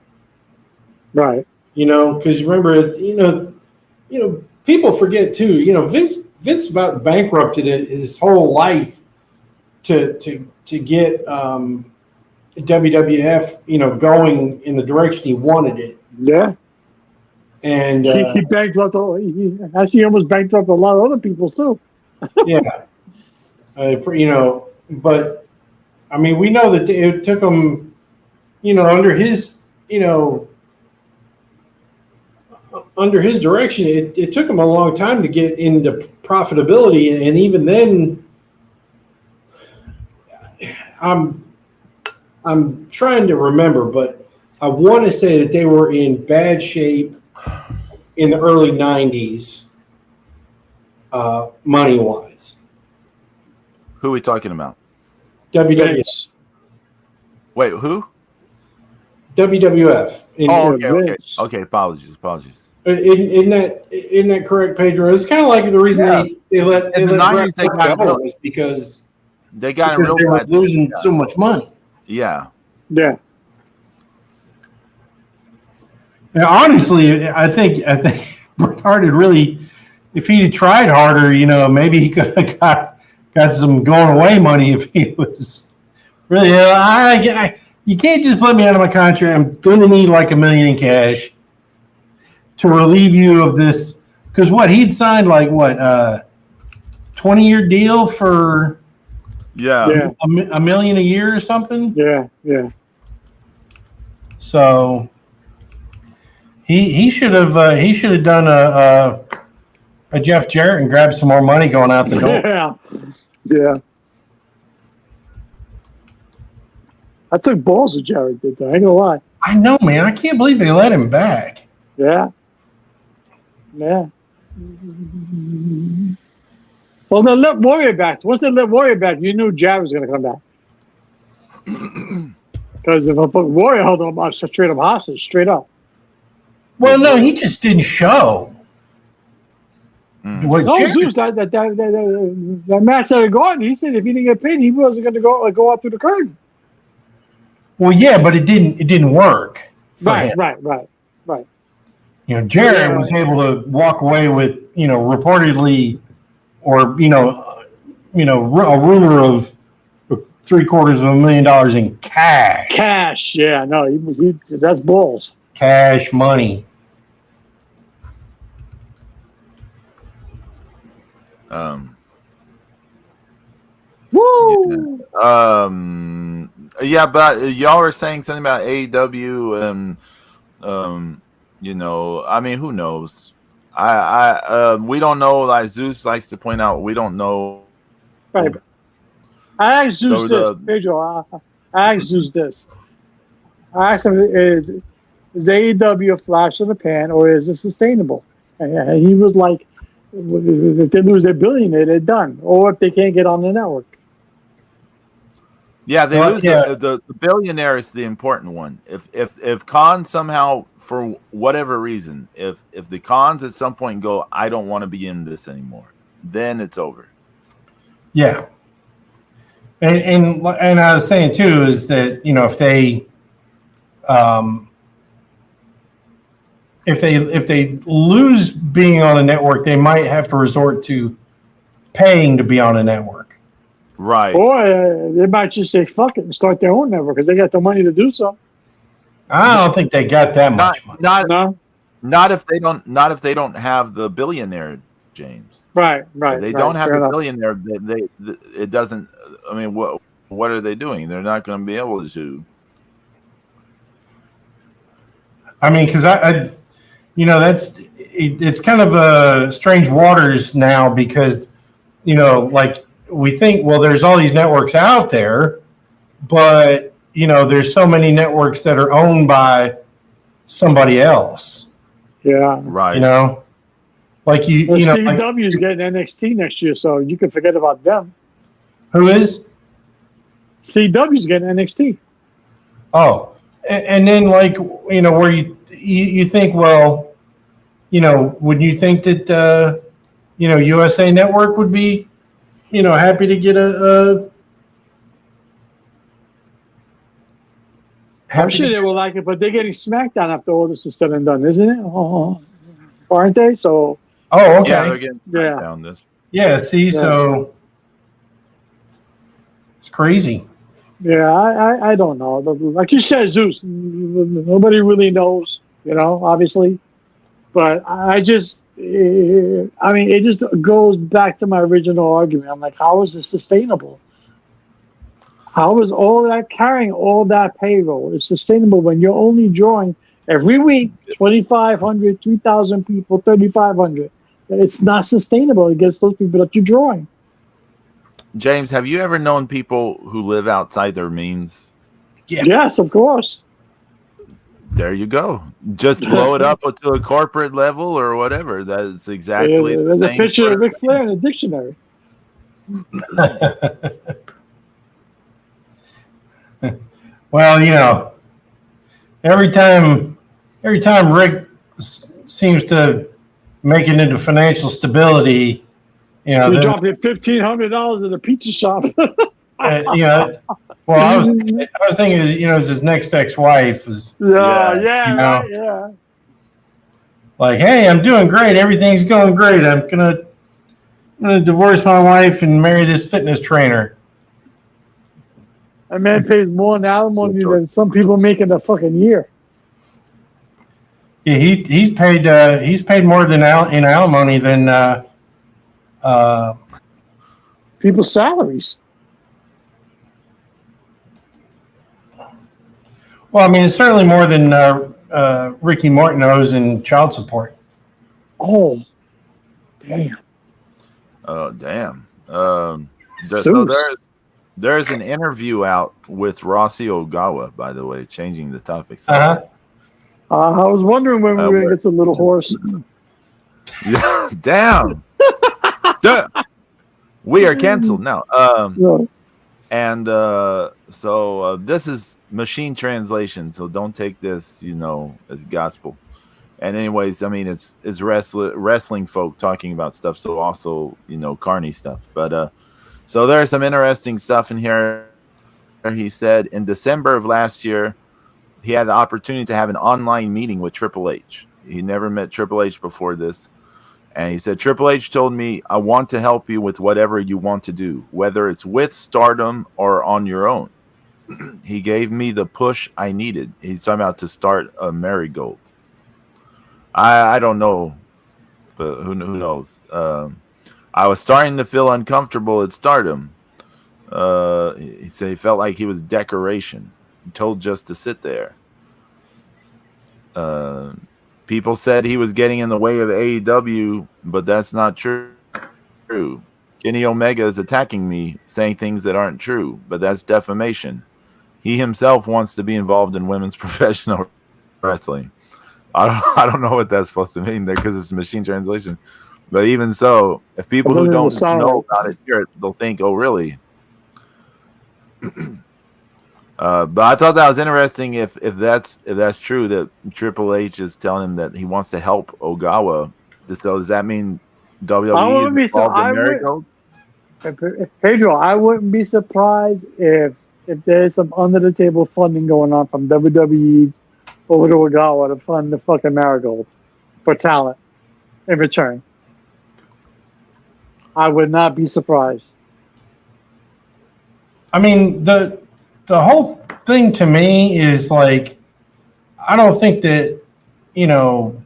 Right. Because remember, it's, people forget too. Vince about bankrupted his whole life to get WWF, going in the direction he wanted it. Yeah. And he bankrupt. He actually almost bankrupt a lot of other people too. Yeah. But I mean, we know that it took him, under his direction, it took him a long time to get into profitability, and even then, I'm trying to remember, but I want to say that they were in bad shape in the early 90s, money-wise. Who are we talking about? WWF. Wait, who? WWF. Okay. Apologies. Isn't that correct, Pedro? It's kind of like the reason they let in the 90s they got go was because they got they were losing so much money. Yeah. Yeah. Now, honestly, I think Bret Hart had really, if he'd tried harder, maybe he could have got some going away money if he was really. You can't just let me out of my contract. I'm going to need like $1 million in cash to relieve you of this. Because he'd signed 20-year deal for $1 million a year or something. Yeah. So he should have done a Jeff Jarrett and grabbed some more money going out the door. Yeah. I took balls with Jarrett, did that. I ain't gonna lie. I know, man. I can't believe they let him back. Yeah. Well, they let Warrior back. Once they let Warrior back, you knew Jarrett was going to come back. Because if I put Warrior held him straight up hostage, straight up. Well, no, he just didn't show. No, Zeus, that match at the Garden, he said if he didn't get paid, he wasn't going to go out through the curtain. Well, yeah, but it didn't work. Right. You know, Jarrett was able to walk away with, you know, reportedly, or a rumor of $750,000 in cash. Cash, yeah, no, he that's balls. Cash money. Woo! Yeah, but y'all were saying something about AEW and you know, I mean, who knows? We don't know. Like Zeus likes to point out, we don't know. Right. I asked Zeus this, Pedro. I asked Zeus this. I asked him, is AEW a flash in the pan or is it sustainable? And he was like, if they lose their billionaire, they're done. Or if they can't get on the network. Yeah, they lose the billionaire is the important one. If Khan somehow, for whatever reason, if the Khans at some point go, I don't want to be in this anymore, then it's over. Yeah. And I was saying too is that, you know, if they lose being on a network, they might have to resort to paying to be on a network. Right. Or they might just say fuck it and start their own network because they got the money to do so. I don't think they got that much money. Not if they don't have the billionaire, James. Right. If they don't have the billionaire, it doesn't. I mean, what are they doing? They're not going to be able to. I mean, because it's kind of a strange waters now because, you know, like we think, well, there's all these networks out there, but you know, there's so many networks that are owned by somebody else. Yeah. Right. You know, like you know, CW is getting NXT next year, so you can forget about them. Who is? CW is getting NXT. Oh, and then like, you know, where you think, well, you know, would you think that you know, USA Network would be, you know, happy to get I'm sure they will like it, but they're getting SmackDown after all this is said and done, isn't it? Aren't they? So. Oh, okay. Yeah, they're getting SmackDown this. Yeah. See, so it's crazy. Yeah, I don't know. Like you said, Zeus, nobody really knows, you know, obviously. But it just goes back to my original argument. I'm like, how is this sustainable? How is all that carrying all that payroll is sustainable when you're only drawing every week 2,500, 3,000 people, 3,500? It's not sustainable against those people that you're drawing. James, have you ever known people who live outside their means? Yeah. Yes, of course. There you go. Just blow it up to a corporate level or whatever. That's exactly. There's a picture of Ric Flair in the dictionary. Well, you know, every time Rick seems to make it into financial stability, you know, he dropped $1,500 at a pizza shop. You know, well, I was thinking, you know, his next ex-wife is. Yeah. Like, hey, I'm doing great. Everything's going great. I'm gonna divorce my wife and marry this fitness trainer. That man pays more in alimony than some people make in a fucking year. Yeah, he's paid more in alimony than people's salaries. Well, I mean, it's certainly more than Ricky Morton owes in child support. Oh, damn. Oh, damn. So there's an interview out with Rossi Ogawa, by the way, changing the topic. Uh-huh. I was wondering when we were going to get to Little Horse. Yeah, damn. We are canceled now. And so this is machine translation, so don't take this, as gospel. And anyways, I mean, it's wrestling folk talking about stuff, so also, carny stuff. But so there's some interesting stuff in here. He said in December of last year, he had the opportunity to have an online meeting with Triple H. He never met Triple H before this. And he said, Triple H told me, I want to help you with whatever you want to do, whether it's with Stardom or on your own. He gave me the push I needed. He's talking about to start a Marigold. I don't know, but who knows? I was starting to feel uncomfortable at Stardom. He said he felt like he was decoration, told just to sit there. People said he was getting in the way of AEW, but that's not true. Kenny Omega is attacking me, saying things that aren't true, but that's defamation. He himself wants to be involved in women's professional wrestling. I don't know what that's supposed to mean there because it's machine translation. But even so, if people who don't know about it hear it, they'll think, "Oh, really?" But I thought that was interesting. If that's true, that Triple H is telling him that he wants to help Ogawa. So does that mean WWE is involved in Marigold? Pedro, I wouldn't be surprised if there's some under the table funding going on from WWE over to Ogawa to fund the fucking Marigold for talent in return. I would not be surprised. I mean, the whole thing to me is like, I don't think that, WWF,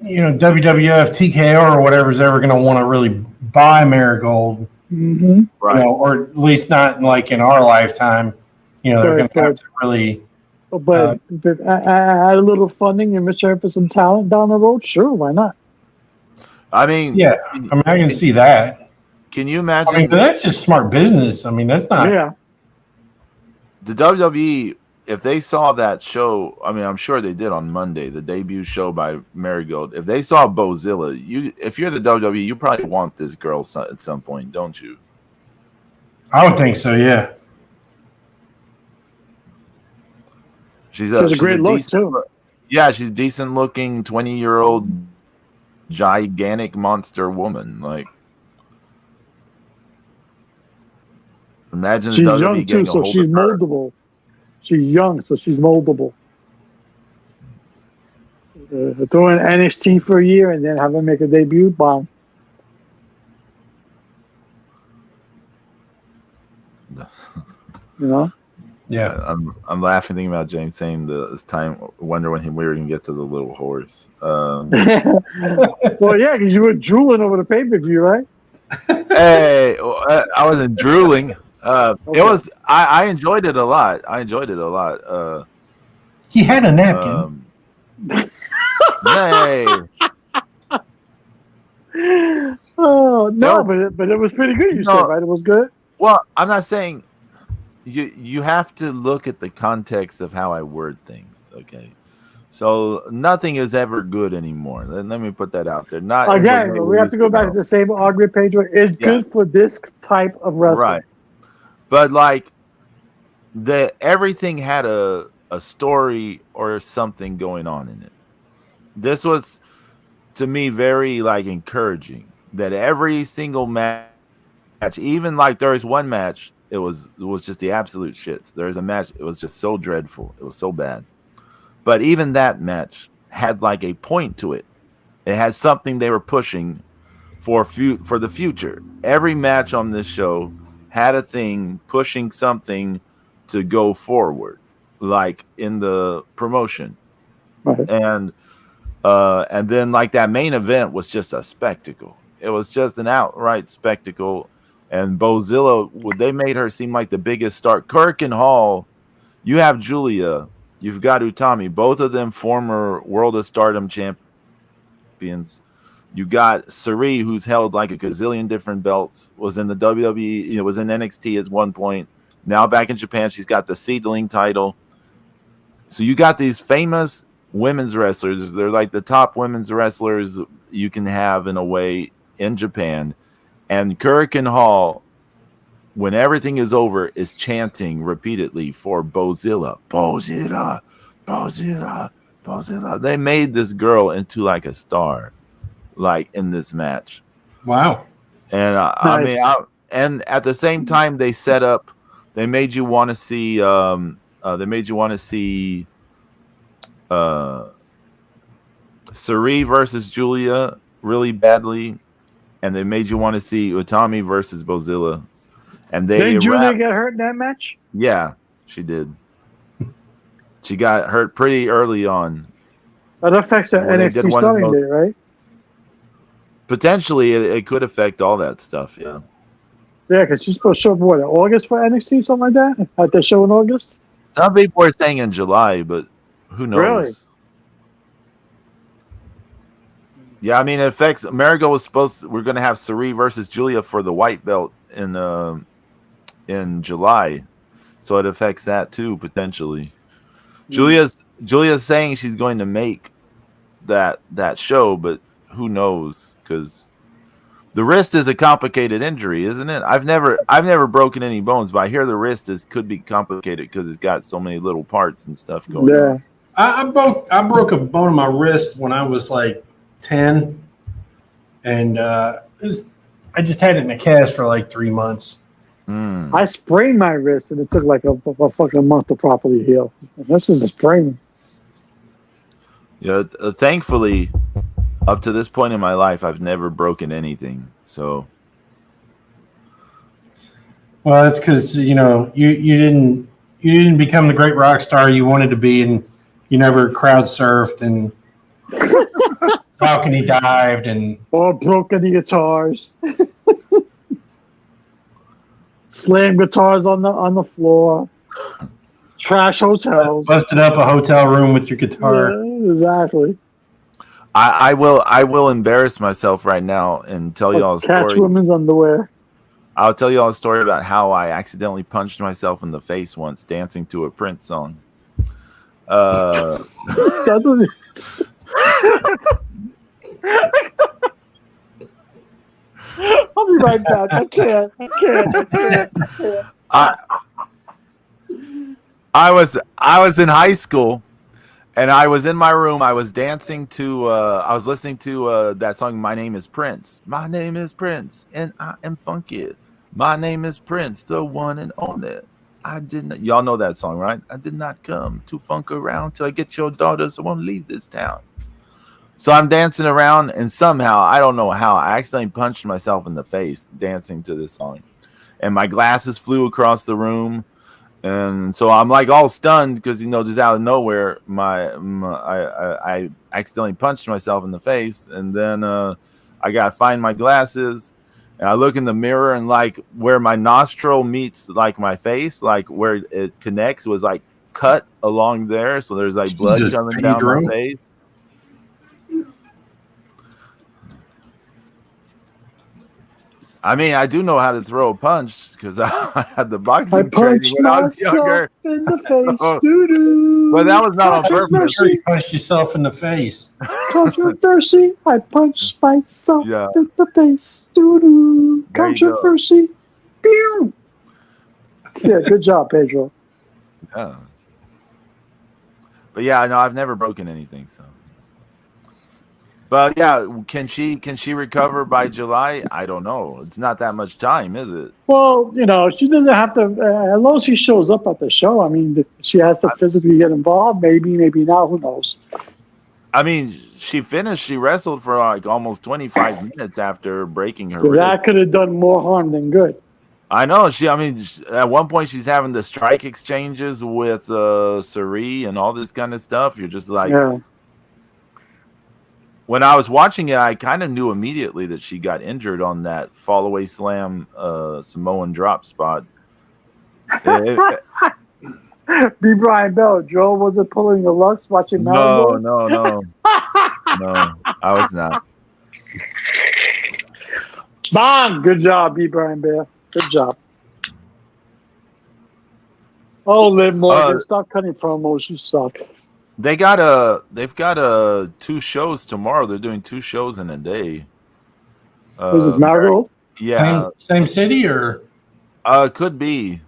TKO, or whatever is ever going to want to really buy Marigold, right? Or at least not in our lifetime. They're going to have to really. But add a little funding in return for some talent down the road. Sure, why not? I mean, yeah. I mean, I can see that. Can you imagine? I mean, that's just smart business. I mean, that's not. Yeah. The WWE, if they saw that show, I mean, I'm sure they did on Monday, the debut show by Marigold. If they saw Bozilla, if you're the WWE, you probably want this girl at some point, don't you? I would think so. Yeah. She's a great look too. Yeah, she's decent looking, 20-year-old gigantic monster woman. Like, imagine she's the WWE young too, so she's moldable. She's young, so she's moldable. Throwing NXT for a year and then have her make a debut, bomb. Yeah, I'm laughing thinking about James saying it's time. Wonder when we were gonna get to the Little Horse. Well, yeah, because you were drooling over the pay-per-view, right? Hey, I wasn't drooling. Okay. It was. I enjoyed it a lot. He had a napkin. Hey. Oh no, but it was pretty good. You said, right? It was good. Well, I'm not saying. You have to look at the context of how I word things, okay? So nothing is ever good anymore. Let me put that out there. Not again, we have to go back to the same argument page where it's good for this type of wrestling. Right. But like everything had a story or something going on in it. This was to me very encouraging that every single match, even there was one match, it was just the absolute shit. There's a match, it was just so dreadful. It was so bad. But even that match had a point to it. It had something they were pushing for the future. Every match on this show had a thing pushing something to go forward, in the promotion. Right. And then that main event was just a spectacle. It was just an outright spectacle. And Bozilla, they made her seem like the biggest star. Kirk and Hall, you have Julia, you've got Utami, both of them former World of Stardom champions. You got Sari, who's held like a gazillion different belts, was in the WWE, was in NXT at one point. Now back in Japan, she's got the Seedling title. So you got these famous women's wrestlers. They're like the top women's wrestlers you can have in a way in Japan. And Kirk and Hall, when everything is over, is chanting repeatedly for Bozilla. Bozilla, Bozilla, Bozilla. They made this girl into like a star, like in this match. Wow. And Nice. I mean, and at the same time, they made you want to see, Sari versus Julia really badly, and they made you want to see Utami versus Bozilla. And did Julia get hurt in that match? Yeah, she did. She got hurt pretty early on. That affects the NXT starting day, right? Potentially, it could affect all that stuff. Yeah. Yeah, because she's supposed to show up, what, in August for NXT, something like that? At the show in August? Some people are saying in July, but who knows? Really? Yeah, I mean, it affects. Amerigo was we're going to have Sari versus Julia for the white belt in July, so it affects that too potentially. Julia's saying she's going to make that show, but who knows? Because the wrist is a complicated injury, isn't it? I've never broken any bones, but I hear the wrist could be complicated because it's got so many little parts and stuff going on. I broke a bone in my wrist when I was like 10, and I just had it in a cast for like 3 months. I sprained my wrist, and it took like a fucking month to properly heal. This is a sprain. Yeah, thankfully, up to this point in my life, I've never broken anything. So, well, that's because you didn't become the great rock star you wanted to be, and you never crowd surfed and balcony dived or broke any guitars. Slam guitars on the floor. Trash hotels. Busted up a hotel room with your guitar. Yeah, exactly. I will embarrass myself right now and tell y'all a story. Catch women's underwear. I'll tell y'all a story about how I accidentally punched myself in the face once dancing to a Prince song. I'll be right back. I can't. I was in high school, and I was in my room. I was dancing to. I was listening to that song. My name is Prince. My name is Prince, and I am funky. My name is Prince, the one and only. Y'all know that song, right? I did not come to funk around till I get your daughter, so I won't leave this town. So I'm dancing around, and somehow, I don't know how, I accidentally punched myself in the face dancing to this song. And my glasses flew across the room. And so I'm like all stunned because, just out of nowhere, I accidentally punched myself in the face. And then I got to find my glasses. And I look in the mirror, and like where my nostril meets like my face, like where it connects was like cut along there. So there's like blood coming down my face. I mean, I do know how to throw a punch because I had the boxing training when I was younger. In the face, doo-doo. But that was not on purpose. You punched yourself in the face. Controversy. I punched myself in the face. Doo-doo. Controversy. Pew. Yeah, good job, Pedro. Yeah. But yeah, no, I've never broken anything, so. But yeah, can she recover by July? I don't know. It's not that much time, is it? Well, she doesn't have to. As long as she shows up at the show, I mean, she has to physically get involved. Maybe not. Who knows? I mean, she wrestled for like almost 25 minutes after breaking her wrist. That could have done more harm than good. I know. At one point, she's having the strike exchanges with Sari and all this kind of stuff. You're just like. Yeah. when I was watching it, I kind of knew immediately that she got injured on that fall away slam Samoan drop spot. Be Brian Bell. Joe wasn't pulling the Lux watching No, Malmo. no, I was not. Bang! Good job, B. Brian Bell. Good job. Oh, Liv Morgan, stop cutting promos. You suck. They've got 2 shows tomorrow. They're doing 2 shows in a day. This is Marigold? Yeah. Same city or? Could be.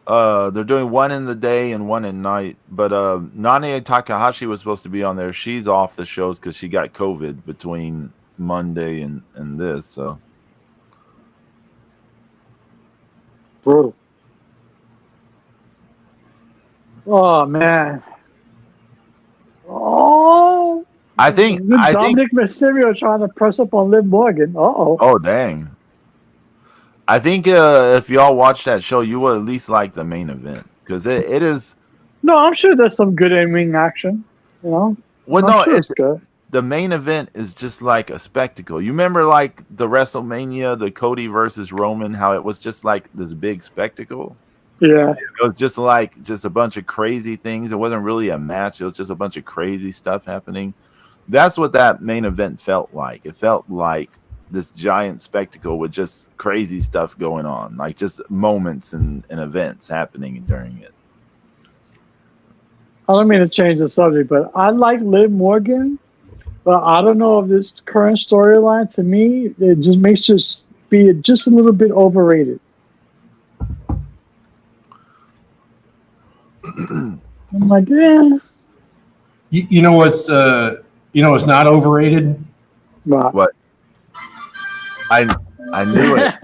They're doing one in the day and one at night. But Nane Takahashi was supposed to be on there. She's off the shows because she got COVID between Monday and this. So brutal. Oh man. Oh. I think Dominic Mysterio trying to press up on Liv Morgan. Oh dang. I think if y'all watch that show, you will at least like the main event because it is. No, I'm sure there's some good in-ring action. You know. Well, sure it's good. The main event is just like a spectacle. You remember like the WrestleMania, the Cody versus Roman, how it was just like this big spectacle. Yeah. It was just a bunch of crazy things. It wasn't really a match. It was just a bunch of crazy stuff happening. That's what that main event felt like. It felt like this giant spectacle with just crazy stuff going on, like just moments and events happening during it. I don't mean to change the subject, but I like Liv Morgan, but I don't know if this current storyline, to me, it just makes just be just a little bit overrated. I'm like, yeah. You know what's not overrated? What? I knew it.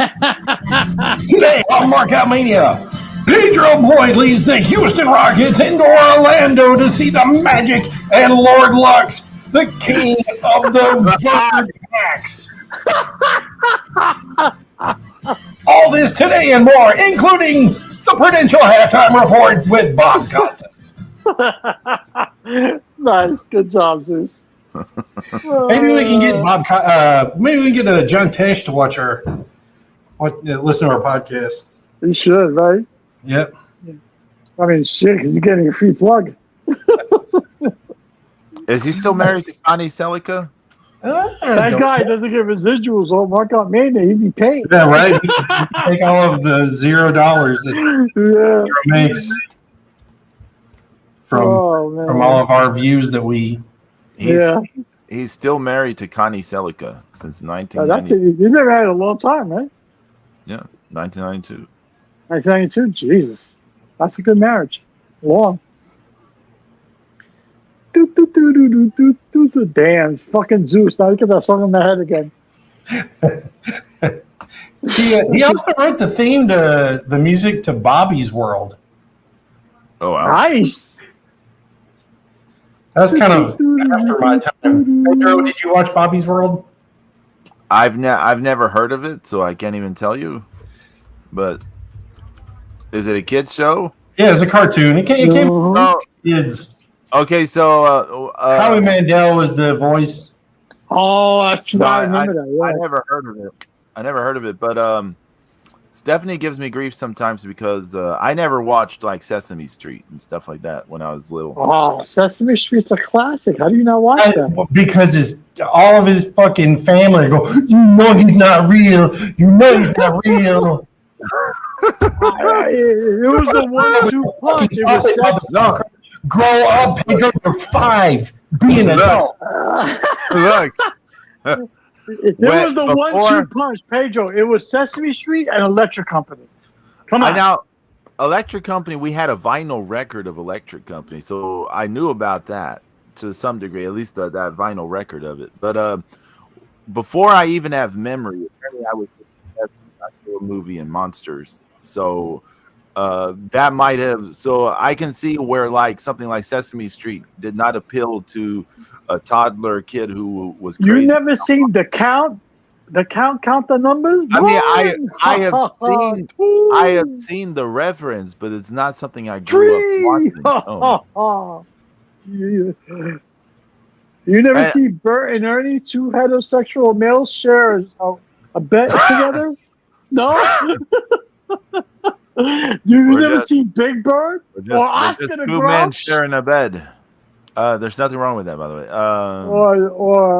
Today on Markout Mania, Pedro Boyd leads the Houston Rockets into Orlando to see the Magic and Lord Lux, the king of the Bird Packs. All this today and more, including the Prudential Halftime Report with Bob Contis. Nice. Good job, Zeus. Maybe we can get maybe we can get John Tesh to listen to our podcast. You should, right? Yep. I mean, shit, because you're getting a free plug. Is he still married to Connie Celica? That guy doesn't get residuals on Markout Mania. He'd be paid. Yeah, right. He take all of the $0 that he makes from all of our views that we. He's still married to Connie Celica since 1992. He's been married a long time, right? Yeah, 1992. 1992? Jesus. That's a good marriage. Long. Damn, fucking Zeus. Now you get that song in my head again. He also wrote the theme to the music to Bobby's World. Oh, wow. Nice. That's kind of after my time. Pedro, did you watch Bobby's World? I've never heard of it, so I can't even tell you. But is it a kids show? Yeah, it's a cartoon. It came from kids. Okay, so Howie Mandel was the voice. Oh, I remember that. Yeah. I never heard of it. But Stephanie gives me grief sometimes because I never watched like Sesame Street and stuff like that when I was little. Oh, Sesame Street's a classic. How do you not watch that? Because all of his fucking family go, you know he's not real. You know he's not real. It was the 1-2 punch. It was Sesame. Grow up, Pedro. You're 5. Be an adult. Look. It was the 1-2 punch, Pedro. It was Sesame Street and Electric Company. Come on. Now, Electric Company, we had a vinyl record of Electric Company, so I knew about that to some degree, at least that vinyl record of it. But before I even have memory, apparently I was a movie and Monsters. So that might have. So I can see where like something like Sesame Street did not appeal to a toddler kid who was crazy. You never seen The Count? The Count the numbers? I mean, I have seen the reference, but it's not something I grew up watching. Oh. You never see Bert and Ernie, two heterosexual males, share a bed together? No? You never see Big Bird or Oscar the two men Grouch? sharing a bed. There's nothing wrong with that, by the way.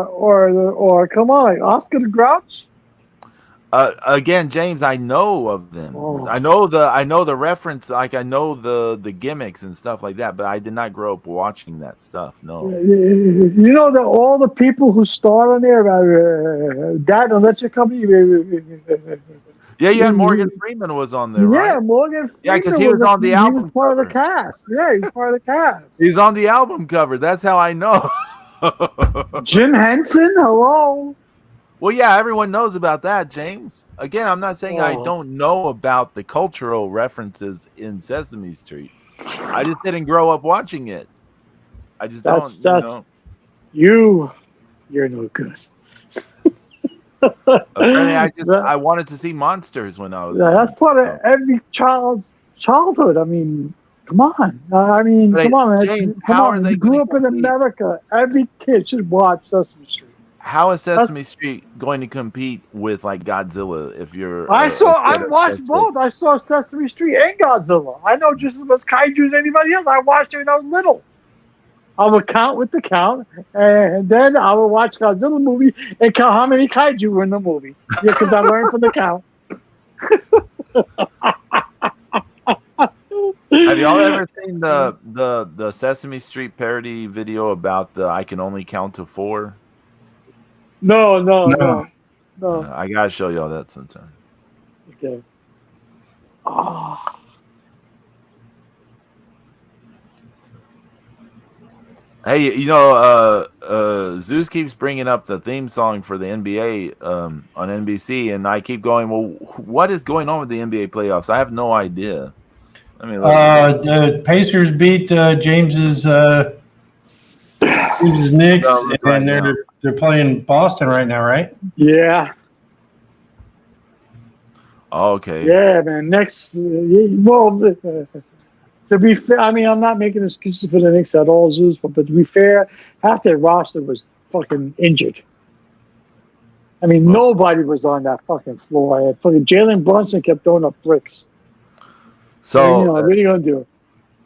Or come on, like Oscar the Grouch? Again, James, I know of them. Oh. I know the reference, like I know the gimmicks and stuff like that, but I did not grow up watching that stuff. No. You know that all the people who starred on there, that electric company. Yeah, you had Morgan Freeman was on there, right? Yeah, Morgan Freeman. Yeah, because he was on the album. He was part of the cast. Yeah, he's part of the cast. He's on the album cover. That's how I know. Jim Henson, hello. Well, yeah, everyone knows about that, James. Again, I'm not saying I don't know about the cultural references in Sesame Street. I just didn't grow up watching it. I just don't. You're no good. Apparently, I wanted to see monsters when I was. Yeah, that's part of every child's childhood. I mean, come on. Come on, man. James, come on. You grew up in America. Every kid should watch Sesame Street. How is Sesame Street going to compete with like Godzilla? If you're, I watched both. I saw Sesame Street and Godzilla. I know just as much kaiju as anybody else. I watched it when I was little. I would count with the count, and then I would watch Godzilla movie and count how many kaiju were in the movie. Yeah, because I learned from the count. Have y'all ever seen the Sesame Street parody video about the I can only count to 4? No. I gotta show y'all that sometime. Okay. Oh. Hey, Zeus keeps bringing up the theme song for the NBA on NBC, and I keep going, well, what is going on with the NBA playoffs? I have no idea. I mean, the Pacers beat James's Knicks, and they're playing Boston right now, right? Yeah. Okay. Yeah, man. To be fair, I mean, I'm not making excuses for the Knicks at all, Zeus, but to be fair, half their roster was fucking injured. I mean, nobody was on that fucking floor. Fucking Jalen Brunson kept throwing up bricks. So, what are you going to do?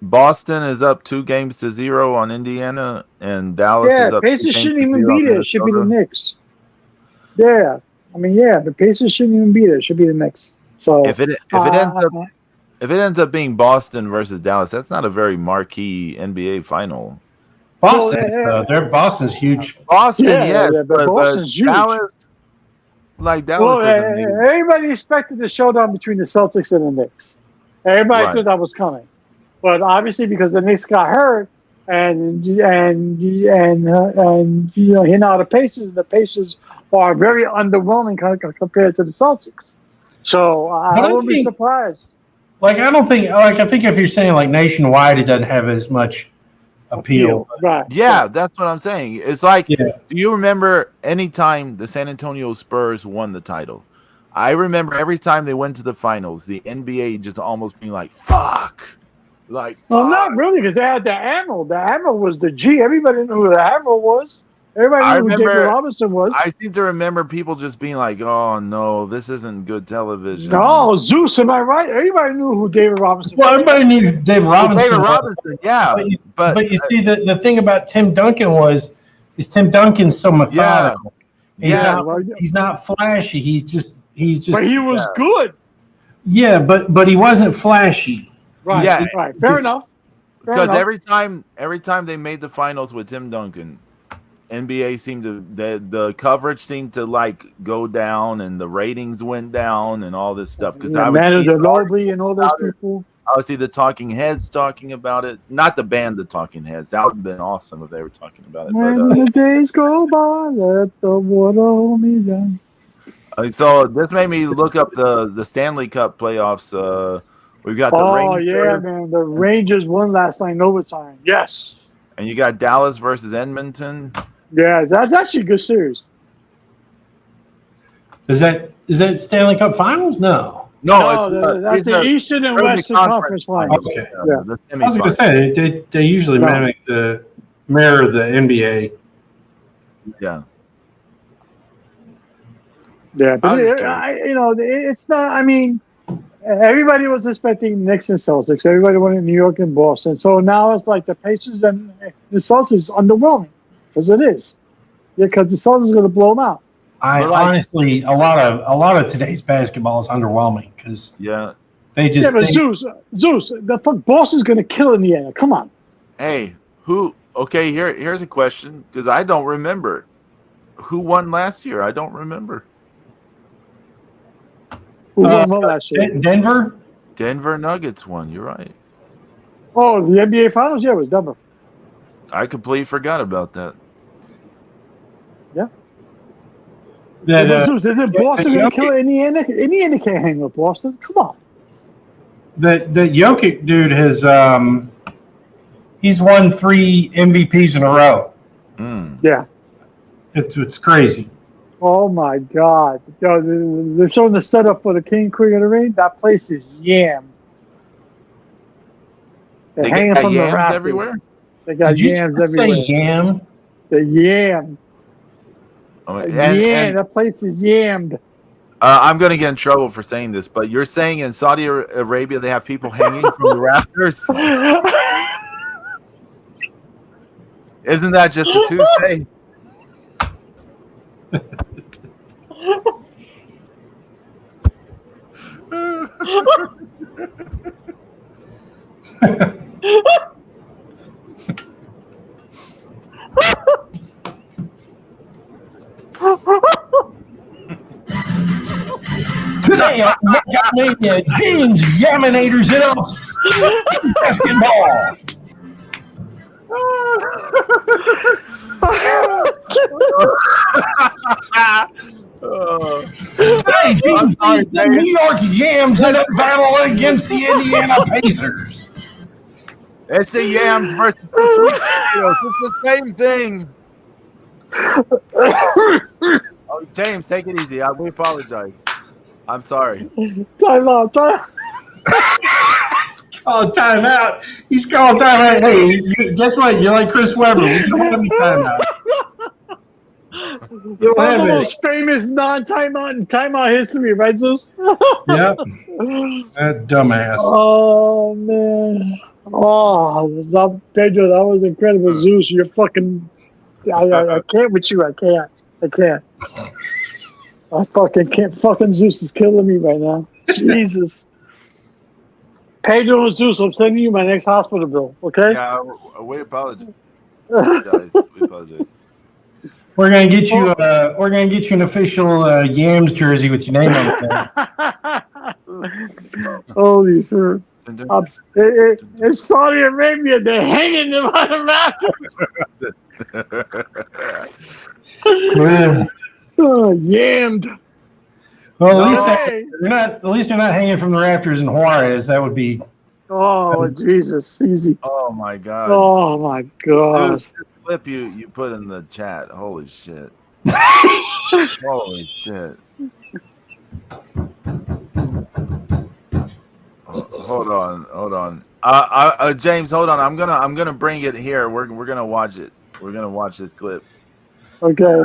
Boston is up 2-0 on Indiana, and Dallas is up. Pacers shouldn't even be there. It should be the Knicks. Yeah. I mean, the Pacers shouldn't even be there. It should be the Knicks. So if it ends up being Boston versus Dallas, that's not a very marquee NBA final. Boston's huge. Boston, but Boston's huge. Dallas, everybody expected the showdown between the Celtics and the Knicks. Everybody thought that was coming, but obviously because the Knicks got hurt and hit out the Pacers are very underwhelming compared to the Celtics. So I wouldn't be surprised. I think if you're saying like nationwide, it doesn't have as much appeal. Right. Yeah, that's what I'm saying. It's like, do you remember any time the San Antonio Spurs won the title? I remember every time they went to the finals, the NBA just almost being like, fuck. Well, not really, because they had the Admiral. The Admiral was the G. Everybody knew who the Admiral was. Everybody knew who David Robinson was. I seem to remember people just being like, oh, no, this isn't good television. No, Zeus, am I right? Everybody knew who David Robinson was. Well, everybody knew David Robinson. Yeah. But you see, the thing about Tim Duncan is Tim Duncan's so methodical. He's not flashy. He's just. But he was good. Yeah, but he wasn't flashy. Right. Yeah. Right. Fair enough. Because every time they made the finals with Tim Duncan, NBA seemed to the coverage seemed to go down, and the ratings went down, and all this stuff. Because Manu Ginobili and all those people. I would see the Talking Heads talking about it, not the band, the Talking Heads. That would have been awesome if they were talking about it. When the days go by, let the water hold me down. So this made me look up the Stanley Cup playoffs. We've got the Rangers. Oh yeah, man! The Rangers won last night in overtime. Yes. And you got Dallas versus Edmonton. Yeah, that's actually a good series. Is that Stanley Cup Finals? No, that's the Eastern and Western Conference Finals. Okay, yeah. I was going to say they usually mirror the NBA. Yeah. Yeah, but it's not. I mean, everybody was expecting Knicks and Celtics. Everybody wanted New York and Boston. So now it's like the Pacers and the Celtics underwhelming because it is. Yeah, because the Celtics are going to blow them out. Honestly, a lot of today's basketball is underwhelming because they just Zeus, the fuck Boston's going to kill Indiana. Come on. Hey, who? Okay, here's a question because I don't remember who won last year. I don't remember. Who won last year? Denver. Denver Nuggets won. You're right. Oh, the NBA Finals. Yeah, it was Denver. I completely forgot about that. Yeah. Isn't Boston going to kill Indiana? Indiana can't hang with Boston. Come on. The Jokic dude has he's won 3 MVPs in a row. Yeah. It's crazy. Oh my God! They're showing the setup for the King Queen of the Ring. That place is yammed. They're hanging from the rafters everywhere. They got yams everywhere. Yam. The yams. That place is yammed. I'm going to get in trouble for saying this, but you're saying in Saudi Arabia they have people hanging from the rafters? Isn't that just a Tuesday? Today on Mania, James Yaminators it up basketball. Today, James the New York Yams in a battle against the Indiana Pacers. It's the Yams versus the sweet potatoes. It's the same thing. Oh, James, take it easy. We apologize. I'm sorry. Time out. Oh, timeout. He's calling timeout. Hey, guess what? You're like Chris Webber. We don't have any timeouts. One of the most famous non-timeout in timeout history, right, Zeus? Yep. That dumbass. Oh, man. Oh, Pedro, that was incredible. Zeus, you're fucking... I can't with you. I can't. I fucking can't. Fucking Zeus is killing me right now. Jesus. Pedro and Zeus, I'm sending you my next hospital bill, okay? Yeah, we apologize. We apologize. We're gonna get you. We're gonna get you an official Yams jersey with your name on it. Holy shit! It's Saudi Arabia. They're hanging them on the rafters. Yammed. Well, at least they're not hanging from the rafters in Juarez. That would be. Oh Jesus! Easy. Oh my God. Oh my God. Dude, this clip you put in the chat. Holy shit. Holy shit. Hold on. James, hold on. I'm gonna bring it here. We're gonna watch it. We're gonna watch this clip. Okay.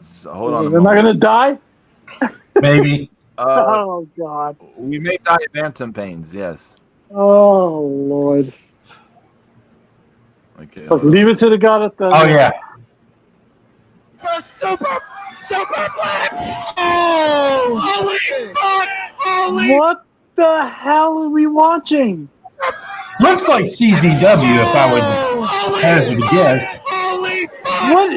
So, hold on. Am I gonna die? Maybe. Oh God. We may die of phantom pains. Yes. Oh Lord. Okay. So leave it to the God at the. Oh yeah. The super flex! Oh! Holy fuck! What the hell are we watching? Looks like CZW if I would hazard a guess. What?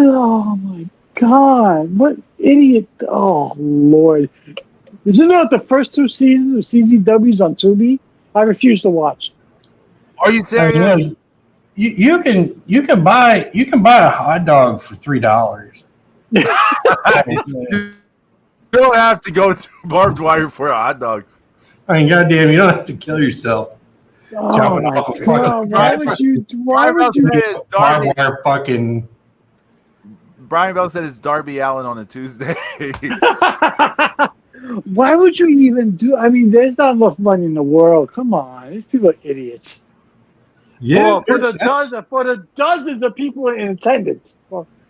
Oh my God! What idiot! Oh Lord! Isn't that the first 2 seasons of CZW's on Tubi? I refuse to watch. Are you serious? You can buy a hot dog for $3. You don't have to go through barbed wire for a hot dog. I mean, goddamn, you don't have to kill yourself. Oh my God! Why would you? Barbed wire fucking. Brian Bell said it's Darby Allin on a Tuesday. Why would you even do? I mean, there's not enough money in the world. Come on, these people are idiots. Yeah, for the dozens of people in attendance.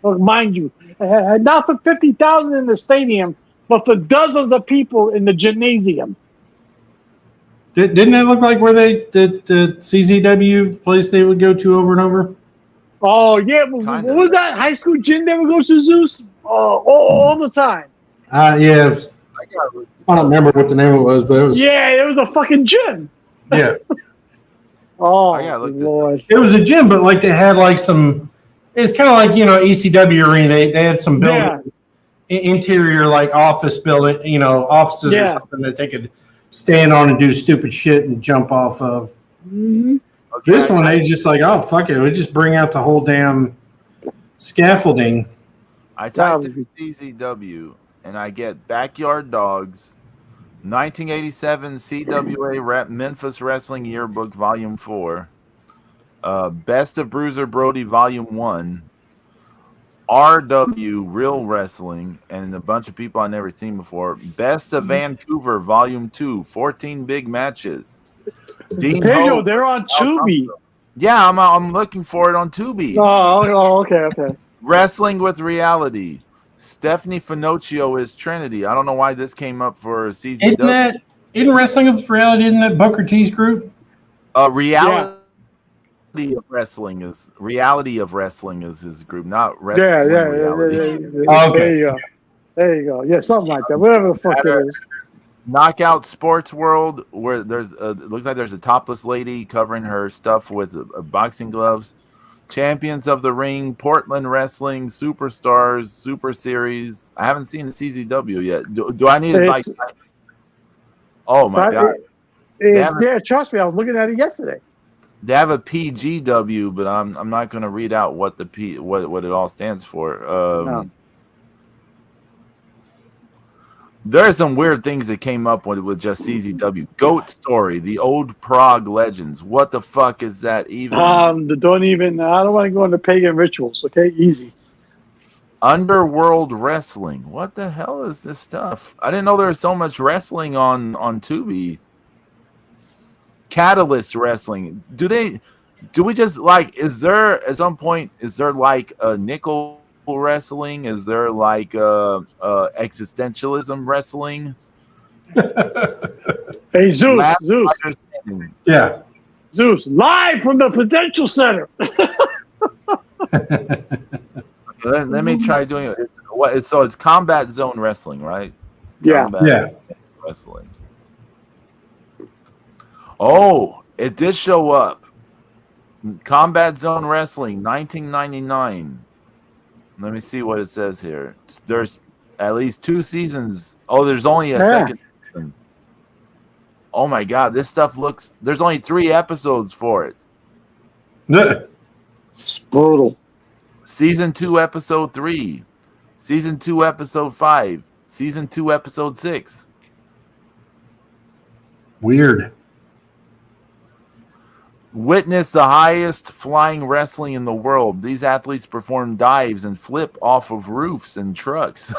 Mind you, not for 50,000 in the stadium, but for dozens of people in the gymnasium. Didn't that look like where the CZW place they would go to over and over? Oh yeah, what was that high school gym that would go to, Zeus? All the time. Yeah, I don't remember what the name of it was, but it was. Yeah, it was a fucking gym. Yeah. Oh Lord! It was a gym, but like they had like some. It's kind of like ECW arena. They had some building interior like office building, offices or something that they could stand on and do stupid shit and jump off of. Mm-hmm. Okay, This one, they just like, oh fuck it, we just bring out the whole damn scaffolding. I typed in CZW and I get Backyard Dogs, 1987 CWA Memphis Wrestling Yearbook Volume 4, Best of Bruiser Brody Volume 1, RW Real Wrestling, and a bunch of people I've never seen before. Best of Vancouver Volume 2, 14 big matches. Pedro, they're on Tubi. Yeah, I'm looking for it on Tubi. Oh, okay. Wrestling with Reality. Stephanie Finocchio is Trinity. I don't know why this came up for CZW. Isn't Wrestling with Reality, isn't that Booker T's group? Reality of Wrestling is his group, not Wrestling Reality. Okay. There you go. Yeah, something like that. Whatever the fuck it is. Knockout Sports World, where there's looks like there's a topless lady covering her stuff with boxing gloves. Champions of the Ring, Portland Wrestling, Superstars, Super Series. I haven't seen the CZW yet. Do I need to Oh my god! Trust me, I was looking at it yesterday. They have a PGW, but I'm not going to read out what what it all stands for. No. There are some weird things that came up with just CZW. Goat Story, the old Prague legends. What the fuck is that even? I don't want to go into pagan rituals. Okay, easy. Underworld Wrestling. What the hell is this stuff? I didn't know there was so much wrestling on Tubi. Catalyst Wrestling. Do we just like? Is there at some point? Is there like a nickel wrestling? Is there like existentialism wrestling? Hey Zeus, Yeah, Zeus, live from the Prudential Center. Let me try doing it. So it's Combat Zone Wrestling, right? Yeah. Wrestling. Oh, it did show up. Combat Zone Wrestling, 1999. Let me see what it says here. There's at least 2 seasons. Oh, there's only a second season. Oh my god, this stuff looks. There's only 3 episodes for it. It's brutal. Season 2, episode 3. Season 2, episode 5. Season 2, episode 6. Weird. Witness the highest flying wrestling in the world. These athletes perform dives and flip off of roofs and trucks.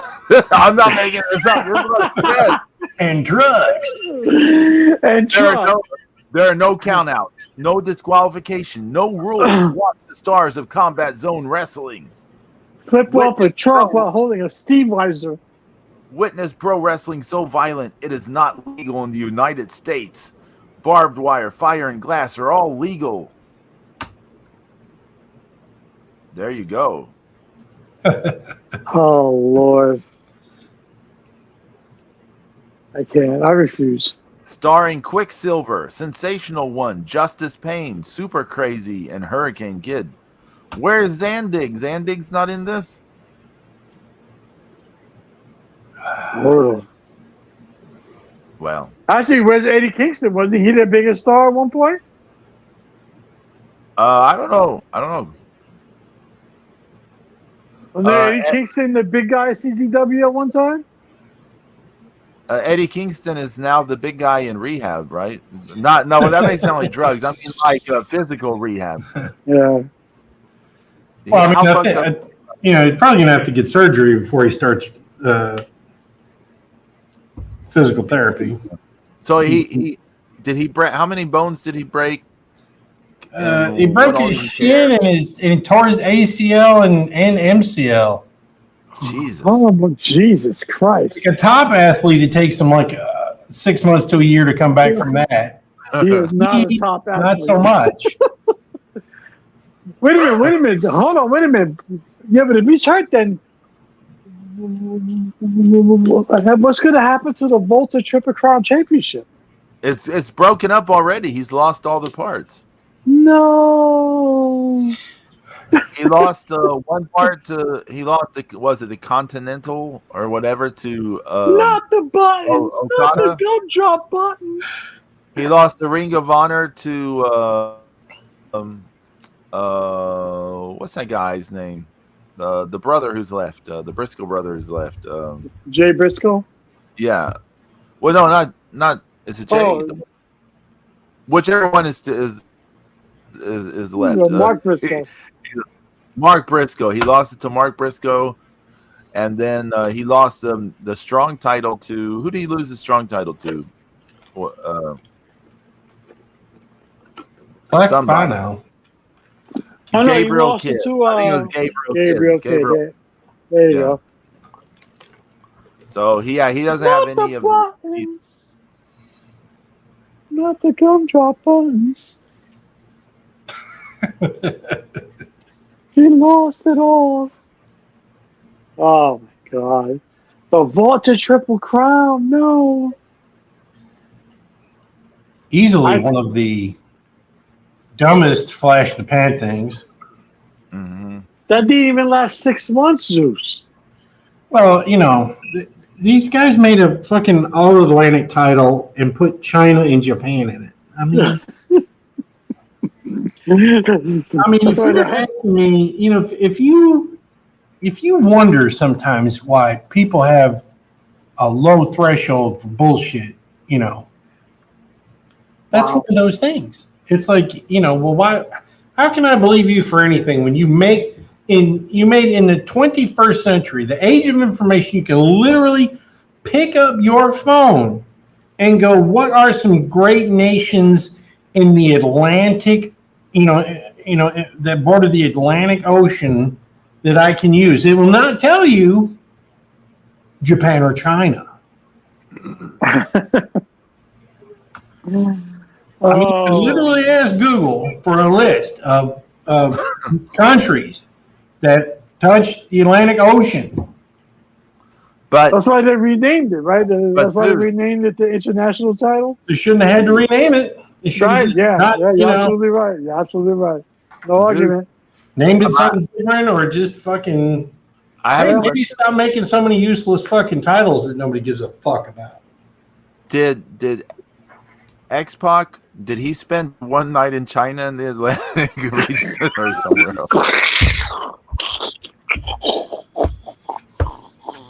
I'm not making this up. And drugs. And drugs. There are no countouts, no disqualification, no rules. Watch the stars of Combat Zone Wrestling. Flip off a truck while holding a steam visor. Witness pro wrestling so violent it is not legal in the United States. Barbed wire, fire, and glass are all legal. There you go. Oh, Lord. I can't. I refuse. Starring Quicksilver, Sensational One, Justice Payne, Super Crazy, and Hurricane Kid. Where's Zandig? Zandig's not in this? Brutal. Well. Actually, where's Eddie Kingston? Wasn't he the biggest star at one point? I don't know. Was Eddie Kingston the big guy at CZW at one time? Eddie Kingston is now the big guy in rehab, right? No, that may sound like drugs. I mean, like physical rehab. Yeah. Well, I mean, he's probably gonna have to get surgery before he starts physical therapy. So he did he break? How many bones did he break? He broke his shin and tore his ACL and MCL. Jesus. Oh, Jesus Christ. Like a top athlete, it takes him like 6 months to a year to come back from that. He is not a top athlete. Not so much. Wait a minute. Hold on, wait a minute. Yeah, but if he's hurt, then what's going to happen to the Volta Triple Crown Championship? It's broken up already. He's lost all the parts. No. He lost one part to. He lost the Continental or whatever to. Not the button. Not the gumdrop button. He lost the Ring of Honor to. What's that guy's name? The brother who's left. The Briscoe brother who's left. Jay Briscoe. Yeah. Well, no, not. It's a Jay. Oh. Whichever one is left. Mark Briscoe. Mark Briscoe. He lost it to Mark Briscoe, and then he lost the strong title to. Who did he lose the strong title to? Somebody now. Gabriel Kidd. I think it was Gabriel Kidd. There you go. So he doesn't have any of these. Not the gumdrop buttons. He lost it all. Oh my God. The Volta Triple Crown, no. Easily one of the dumbest flash in the pan things. Mm-hmm. That didn't even last 6 months, Zeus. Well, these guys made a fucking all-Atlantic title and put China and Japan in it. I mean, if you're asking me, if you wonder sometimes why people have a low threshold for bullshit, that's one of those things. It's like, well, why? How can I believe you for anything when you made in the 21st century, the age of information, you can literally pick up your phone and go, what are some great nations in the Atlantic, that border the Atlantic Ocean that I can use? It will not tell you Japan or China. I mean, you can literally ask Google for a list of countries that touch the Atlantic Ocean. But that's why they renamed it, right? That's why they renamed it the international title. They shouldn't have had to rename it. Right? You're absolutely right. You're absolutely right. No argument. Named it something different, or just fucking. Maybe stop making so many useless fucking titles that nobody gives a fuck about. Did X-Pac? Did he spend one night in China in the Atlantic region or somewhere else?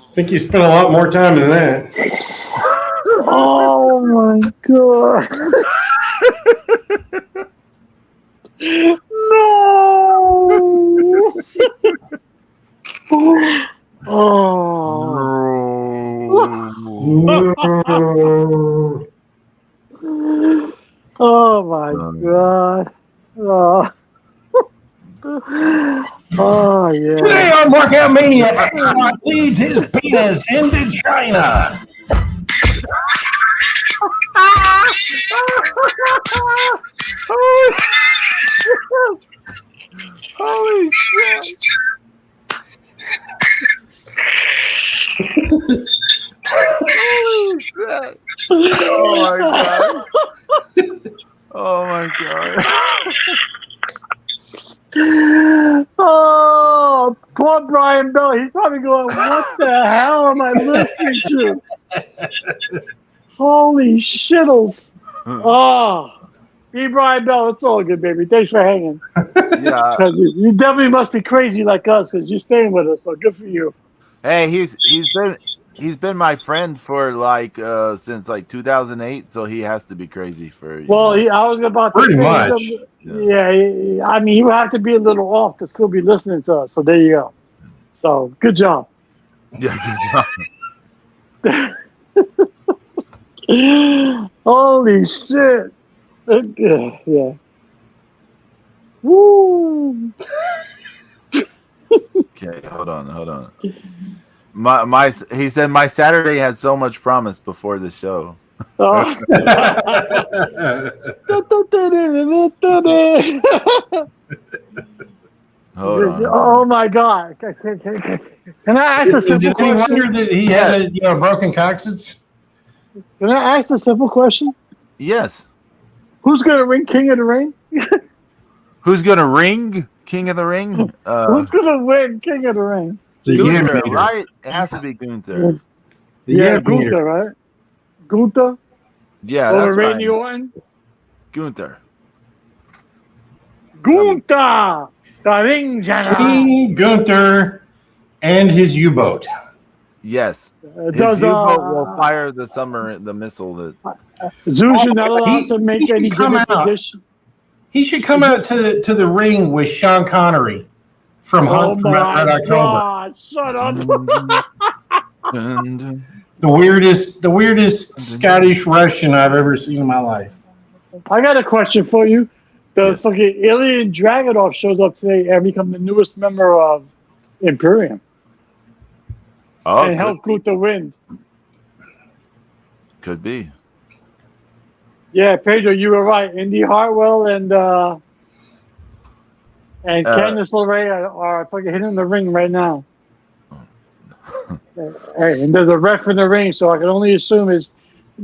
I think you spent a lot more time than that. Oh my God. No. Oh my God. Oh yeah. Today on Workout Mania, X-Pac leads his penis into China. Holy shit. Holy shit. Oh my God. Oh my God. Oh, poor Brian Bell. He's probably going, what the hell am I listening to? Holy shittles. Oh, be Brian Bell. It's all good, baby. Thanks for hanging. Yeah. Because you definitely must be crazy like us because you're staying with us. So good for you. Hey, he's been my friend for since 2008, so he has to be crazy for. Well, I was about to pretty say much. Something. Yeah, I mean, he would have to be a little off to still be listening to us. So there you go. So good job. Yeah, good job. Holy shit! Yeah. Hold on. He said my Saturday had so much promise before the show. Oh. Oh my God! Can I ask a simple question? Did any wonder that he had a broken coccyx? Can I ask a simple question? Yes. Who's gonna ring King of the Ring? Who's gonna ring King of the Ring? Who's gonna win King of the Ring? Gunther, right? It has to be Gunther. Yeah, Gunther, right? Gunther? Yeah, over that's Randy right. Orton? Gunther. Gunther! The Ring General! King Gunther and his U-boat. Yes. His U-boat will fire the missile that Zeus is not allowed to make any gimmick addition. He should come out to the ring with Sean Connery from Hunt from Red October. God, shut up. The weirdest Scottish Russian I've ever seen in my life. I got a question for you. The fucking alien Dragunov shows up today and becomes the newest member of Imperium. Oh, and help Gunther win. Could be. Yeah, Pedro, you were right. Indy Hartwell and Candice LeRae are fucking hitting the ring right now. Hey, and there's a ref in the ring, so I can only assume it's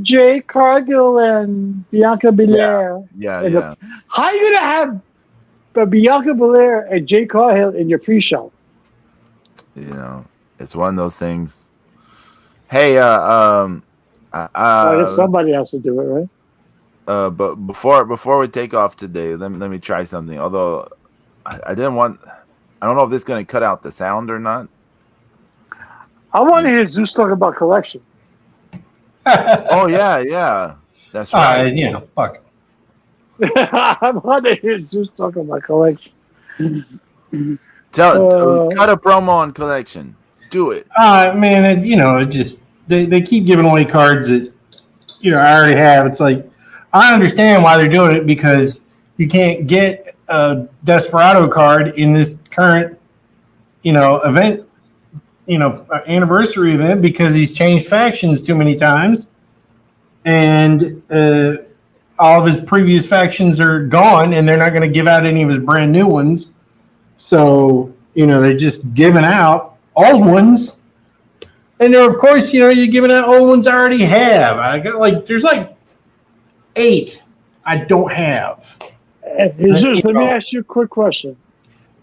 Jay Cargill and Bianca Belair. Yeah. How are you gonna have Bianca Belair and Jay Cargill in your pre-show? You know, it's one of those things. Hey, I guess somebody has to do it, right? But before we take off today, let me try something. Although I don't know if this is going to cut out the sound or not. I want to hear Zeus talk about collection. Oh yeah, that's right. Fuck. I want to hear Zeus talk about collection. Cut a promo on collection. Do it. Man, it just they keep giving away cards that I already have. It's like I understand why they're doing it because you can't get a Desperado card in this current event. Anniversary event because he's changed factions too many times, and all of his previous factions are gone, and they're not going to give out any of his brand new ones. So they're just giving out old ones, and of course you're giving out old ones I already have. I got there's 8 I don't have. Let me ask you a quick question.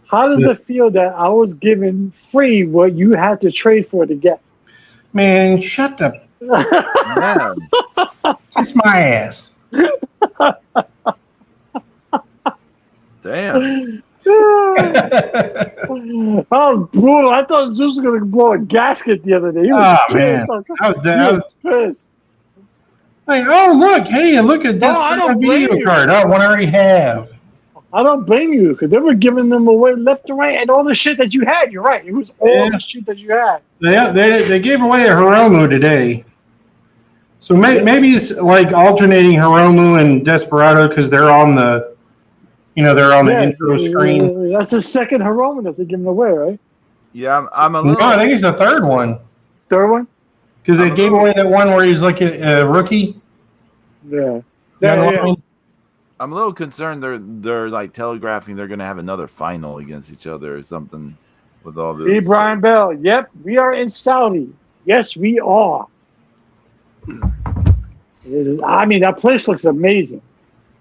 How does it feel that I was given free what you had to trade for to get? Man, shut the kiss my ass. Damn. Oh, brutal. I thought Zeus was going to blow a gasket the other day. He was pissed. I was pissed. Look at this video card. One I already have. I don't blame you because they were giving them away left and right and all the shit that you had. You're right. It was all the shit that you had. Yeah, they gave away a Hiromu today. So maybe it's alternating Hiromu and Desperado because they're on the, they're on the intro screen. That's the second Hiromu that they're giving away, right? Yeah, I'm a little. No, I think it's the third one. Third one? Because they gave away that one where he's like a rookie. Yeah. I'm a little concerned they're telegraphing they're going to have another final against each other or something with all this. See, Brian Bell. Yep, we are in Saudi. Yes, we are. That place looks amazing.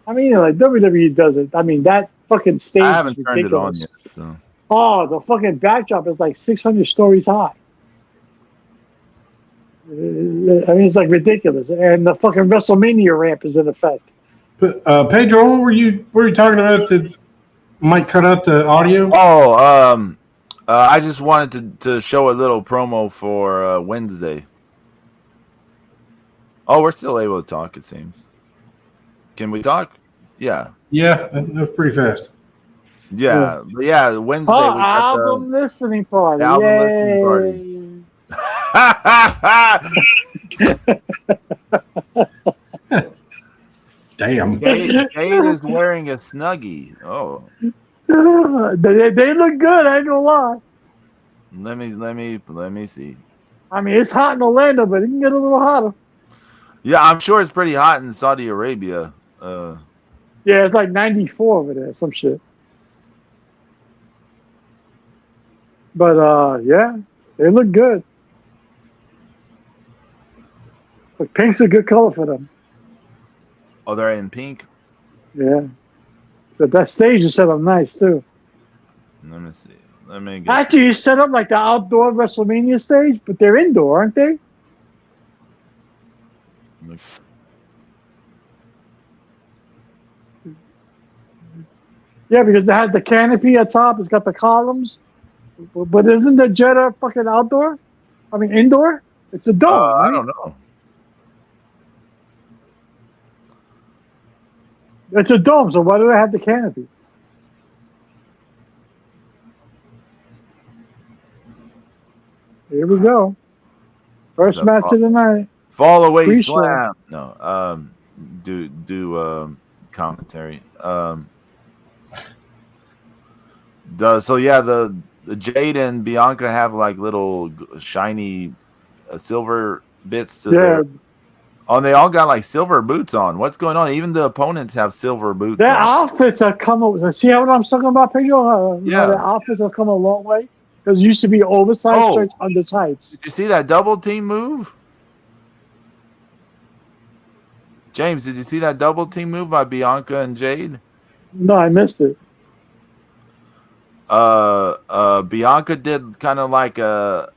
WWE does it. That fucking stage I haven't is turned ridiculous. it on yet. So. Oh, the fucking backdrop is 600 stories high. It's ridiculous. And the fucking WrestleMania ramp is in effect. Pedro, what were you talking about that might cut out the audio? Oh, I just wanted to show a little promo for Wednesday. Oh, we're still able to talk, it seems. Can we talk? Yeah. Yeah, that was pretty fast. Yeah, Wednesday. Oh, we got album listening party. Album listening party. Damn. Kate is wearing a Snuggie. Oh. They look good, I ain't gonna lie. Let me see. I mean, it's hot in Orlando, but it can get a little hotter. Yeah, I'm sure it's pretty hot in Saudi Arabia. Yeah, it's like 94 over there, some shit. But yeah, they look good. But pink's a good color for them. Oh, they're in pink. Yeah. So that stage is set up nice too. Let me see. Let me get Actually, you set up like the outdoor WrestleMania stage, but they're indoor, aren't they? Yeah, because it has the canopy at top. It's got the columns. But isn't the Jetta fucking outdoor? I mean, indoor? It's a dome, right? I don't know. It's a dome, so why do they have the canopy? Here we go. First So, match of the night. Fall away Pre-show. slam. No. Do commentary. So yeah, the Jade and Bianca have like little shiny silver bits to their. Oh, and they all got like silver boots on. What's going on? Even the opponents have silver boots. Their on. outfits are coming. See what I'm talking about, Pedro? Yeah. Their outfits have come a long way. Because it used to be oversized shirts under tights. Did you see that double team move? James, did you see that double team move by Bianca and Jade? No, I missed it. Bianca did kind of like a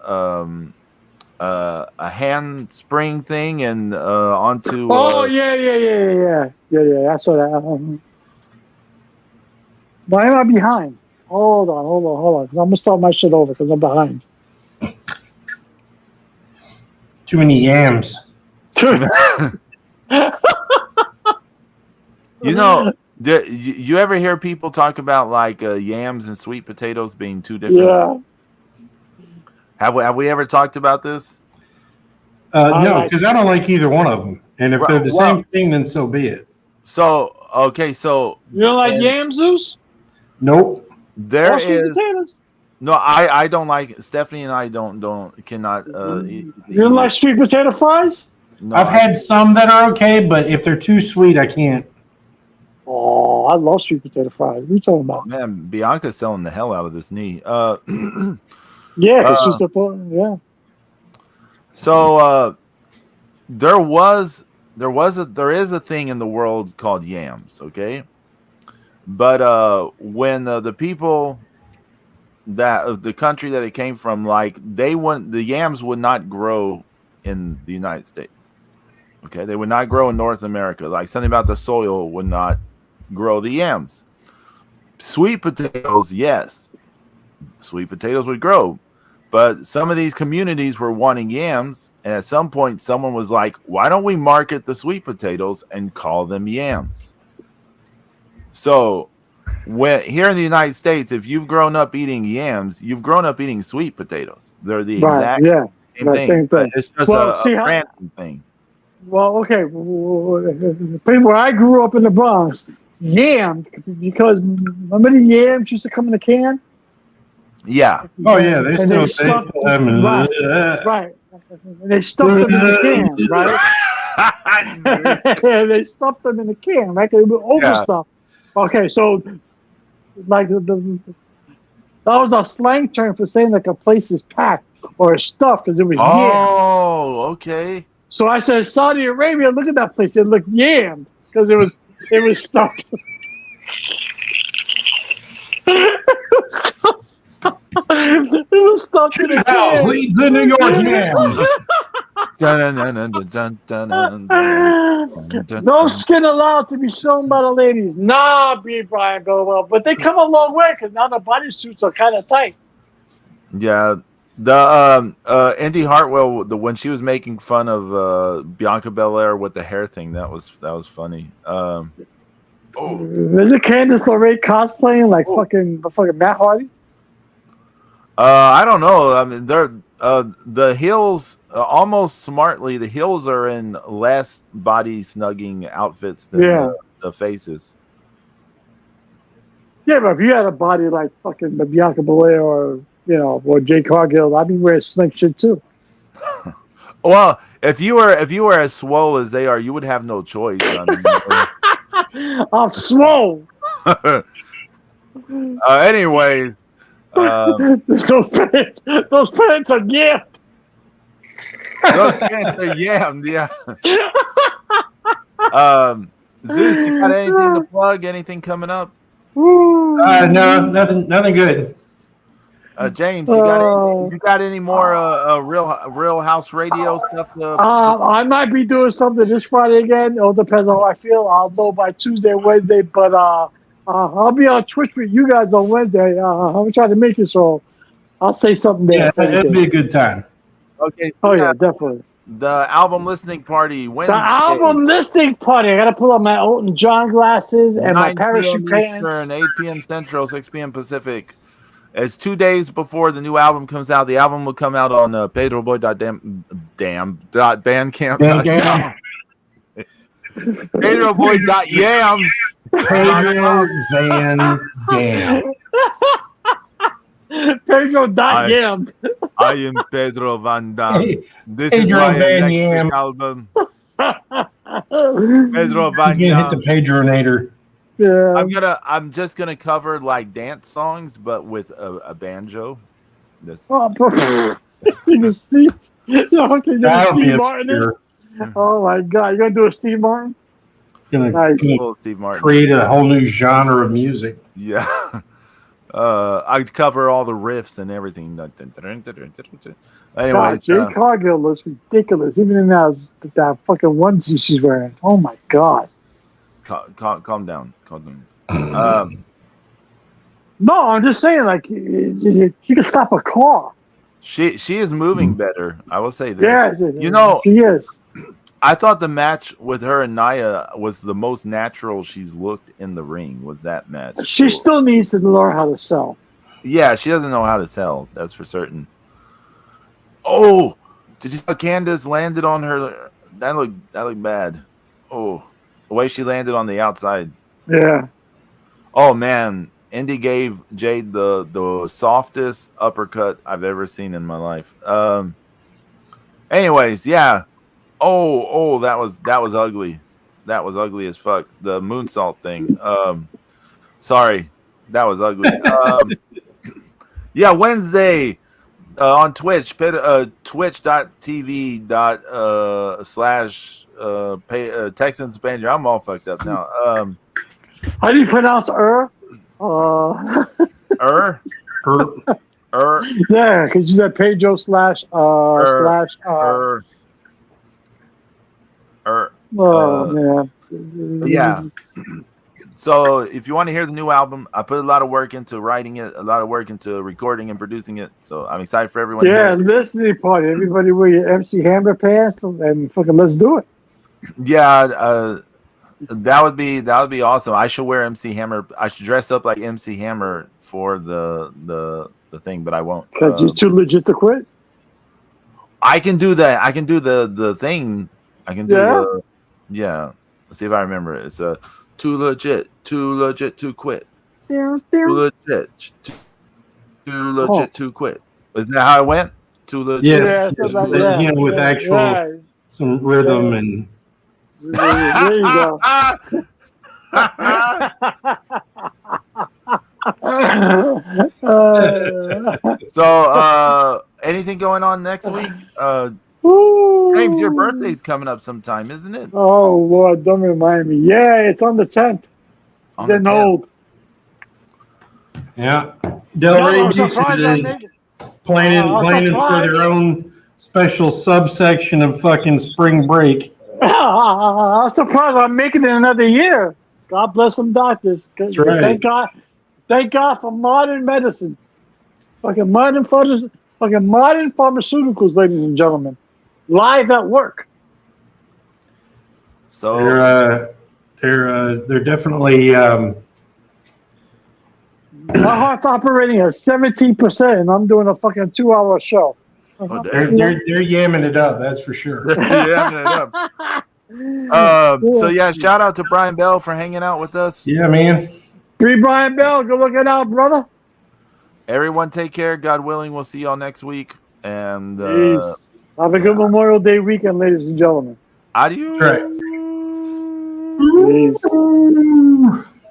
handspring thing and onto. Yeah. I saw that. Why am I behind? Hold on. I'm gonna start my shit over because I'm behind. Too many yams. You know, you ever hear people talk about like yams and sweet potatoes being two different? Yeah. Have we ever talked about this? No, because I don't like either one of them. And if they're the same thing, then so be it. So okay, so you don't like yam, Zeus? Nope. There is no. I don't like Stephanie and I cannot. You don't like sweet potato fries? No, I've had some that are okay, but if they're too sweet, I can't. Oh, I love sweet potato fries. What are you talking about? Oh, man, Bianca's selling the hell out of this knee. Yeah, she's supposed. Yeah. So there is a thing in the world called yams, okay? But when the people that the country that it came from, like the yams would not grow in the United States. Okay, they would not grow in North America. Like something about the soil would not grow the yams. Sweet potatoes, yes, sweet potatoes would grow. But some of these communities were wanting yams, and at some point, someone was like, "Why don't we market the sweet potatoes and call them yams?" So, here in the United States, if you've grown up eating yams, you've grown up eating sweet potatoes. They're the exact same thing. It's just a branding thing. Well, okay. Where I grew up in the Bronx, yam, because remember the yams used to come in a can? Yeah. Oh, yeah. They still stuffed them. Right. And they stuffed them in the can, right? They stuffed them in the can, right? They were overstuffed. Yeah. Okay, so like that was a slang term for saying like a place is packed or stuffed because it was yam. Oh, okay. So I said, Saudi Arabia, look at that place. It looked yammed because it was stuffed. It was stuffed in a can. Leave the New York yams. No skin allowed to be shown by the ladies. Nah, B. Brian Bellwell. But they come a long way because now the bodysuits are kind of tight. Yeah. The Indy Hartwell, when she was making fun of Bianca Belair with the hair thing, that was funny. Is it Candice LeRae cosplaying like fucking Matt Hardy? I don't know. I mean, they're the heels almost smartly. The heels are in less body snugging outfits than the faces. Yeah, but if you had a body like fucking Bianca Belair or Or Jay Cargill, I'd be wearing slick shit too. Well, if you were as swole as they are, you would have no choice. I'm swole. Anyways, those pants are gift. those pants are yammed, yeah. Zeus, you got anything to plug? Anything coming up? No, nothing good. James, you got any more Real House Radio stuff? I might be doing something this Friday again. It all depends on how I feel. I'll know by Tuesday, Wednesday, but I'll be on Twitch with you guys on Wednesday. I'm trying to make it, so I'll say something there. Yeah, it'll be a good time. Okay. So yeah, definitely. The album listening party Wednesday. The album listening party. I got to pull out my Elton John glasses and my parachute pants. Eastern, 8 p.m. Central, 6 p.m. Pacific. It's 2 days before the new album comes out. The album will come out on pedroboy.bandcamp.com. pedroboy.yams. Pedro Van Dam. Pedro.yam. I am Pedro Van Dam. This Pedro is my Van Yam album. Pedro Van He's gonna hit the Pedronator. Yeah. I'm just gonna cover like dance songs, but with a banjo. You can see. Steve Martin. Oh my God! You gonna do a Steve Martin? Gonna Steve Martin. Create a whole new genre of music. Yeah. I'd cover all the riffs and everything. Anyways, Jay Cargill looks ridiculous, even in that fucking onesie she's wearing. Oh my God! Calm down. No, I'm just saying, like, you can stop a car. She is moving better. I will say this. Yeah, she is. I thought the match with her and Nia was the most natural she's looked in the ring. Was that match? She still needs to learn how to sell. Yeah, she doesn't know how to sell. That's for certain. Oh, did you see how Candace landed on her? That looked bad. Oh, the way she landed on the outside. Yeah. Oh man, Indy gave Jade the softest uppercut I've ever seen in my life. Anyways, yeah. Oh, that was ugly. That was ugly as fuck. The moonsault thing. Sorry, that was ugly. Yeah, Wednesday on Twitch, twitch.tv/ Texan Spaniard. I'm all fucked up now. How do you pronounce Yeah, because you said Pedro / man. Yeah. So if you want to hear the new album, I put a lot of work into writing it, a lot of work into recording and producing it. So I'm excited for everyone. Yeah, listening party. Everybody wear your MC Hammer pants and fucking let's do it. Yeah, that would be awesome. I should wear MC Hammer. I should dress up like MC Hammer for the thing, but I won't. Because you're too legit to quit. I can do that. I can do the thing. I can do Let's see if I remember it. It's too legit to quit. Too legit to quit. Is that how it went? Too legit. Yes, with actual some rhythm and. There you go. So, anything going on next week? James, your birthday's coming up sometime, isn't it? Oh, Lord, don't remind me. Yeah, it's on the 10th. Getting old. Yeah. Del Rey is planning for their own special subsection of fucking spring break. I'm surprised I'm making it another year. God bless them doctors. That's right. Thank God for modern medicine. Fucking modern pharmaceuticals, ladies and gentlemen. Live at work. So they're definitely my heart's operating at 17%, and I'm doing a fucking 2-hour show. They're yamming it up, that's for sure. Yamming it up. So yeah, shout out to Brian Bell for hanging out with us. Yeah, man. Brian Bell, good looking out, brother. Everyone, take care. God willing, we'll see y'all next week. And Peace. Have a good Memorial Day weekend, ladies and gentlemen. adios. Right. Peace.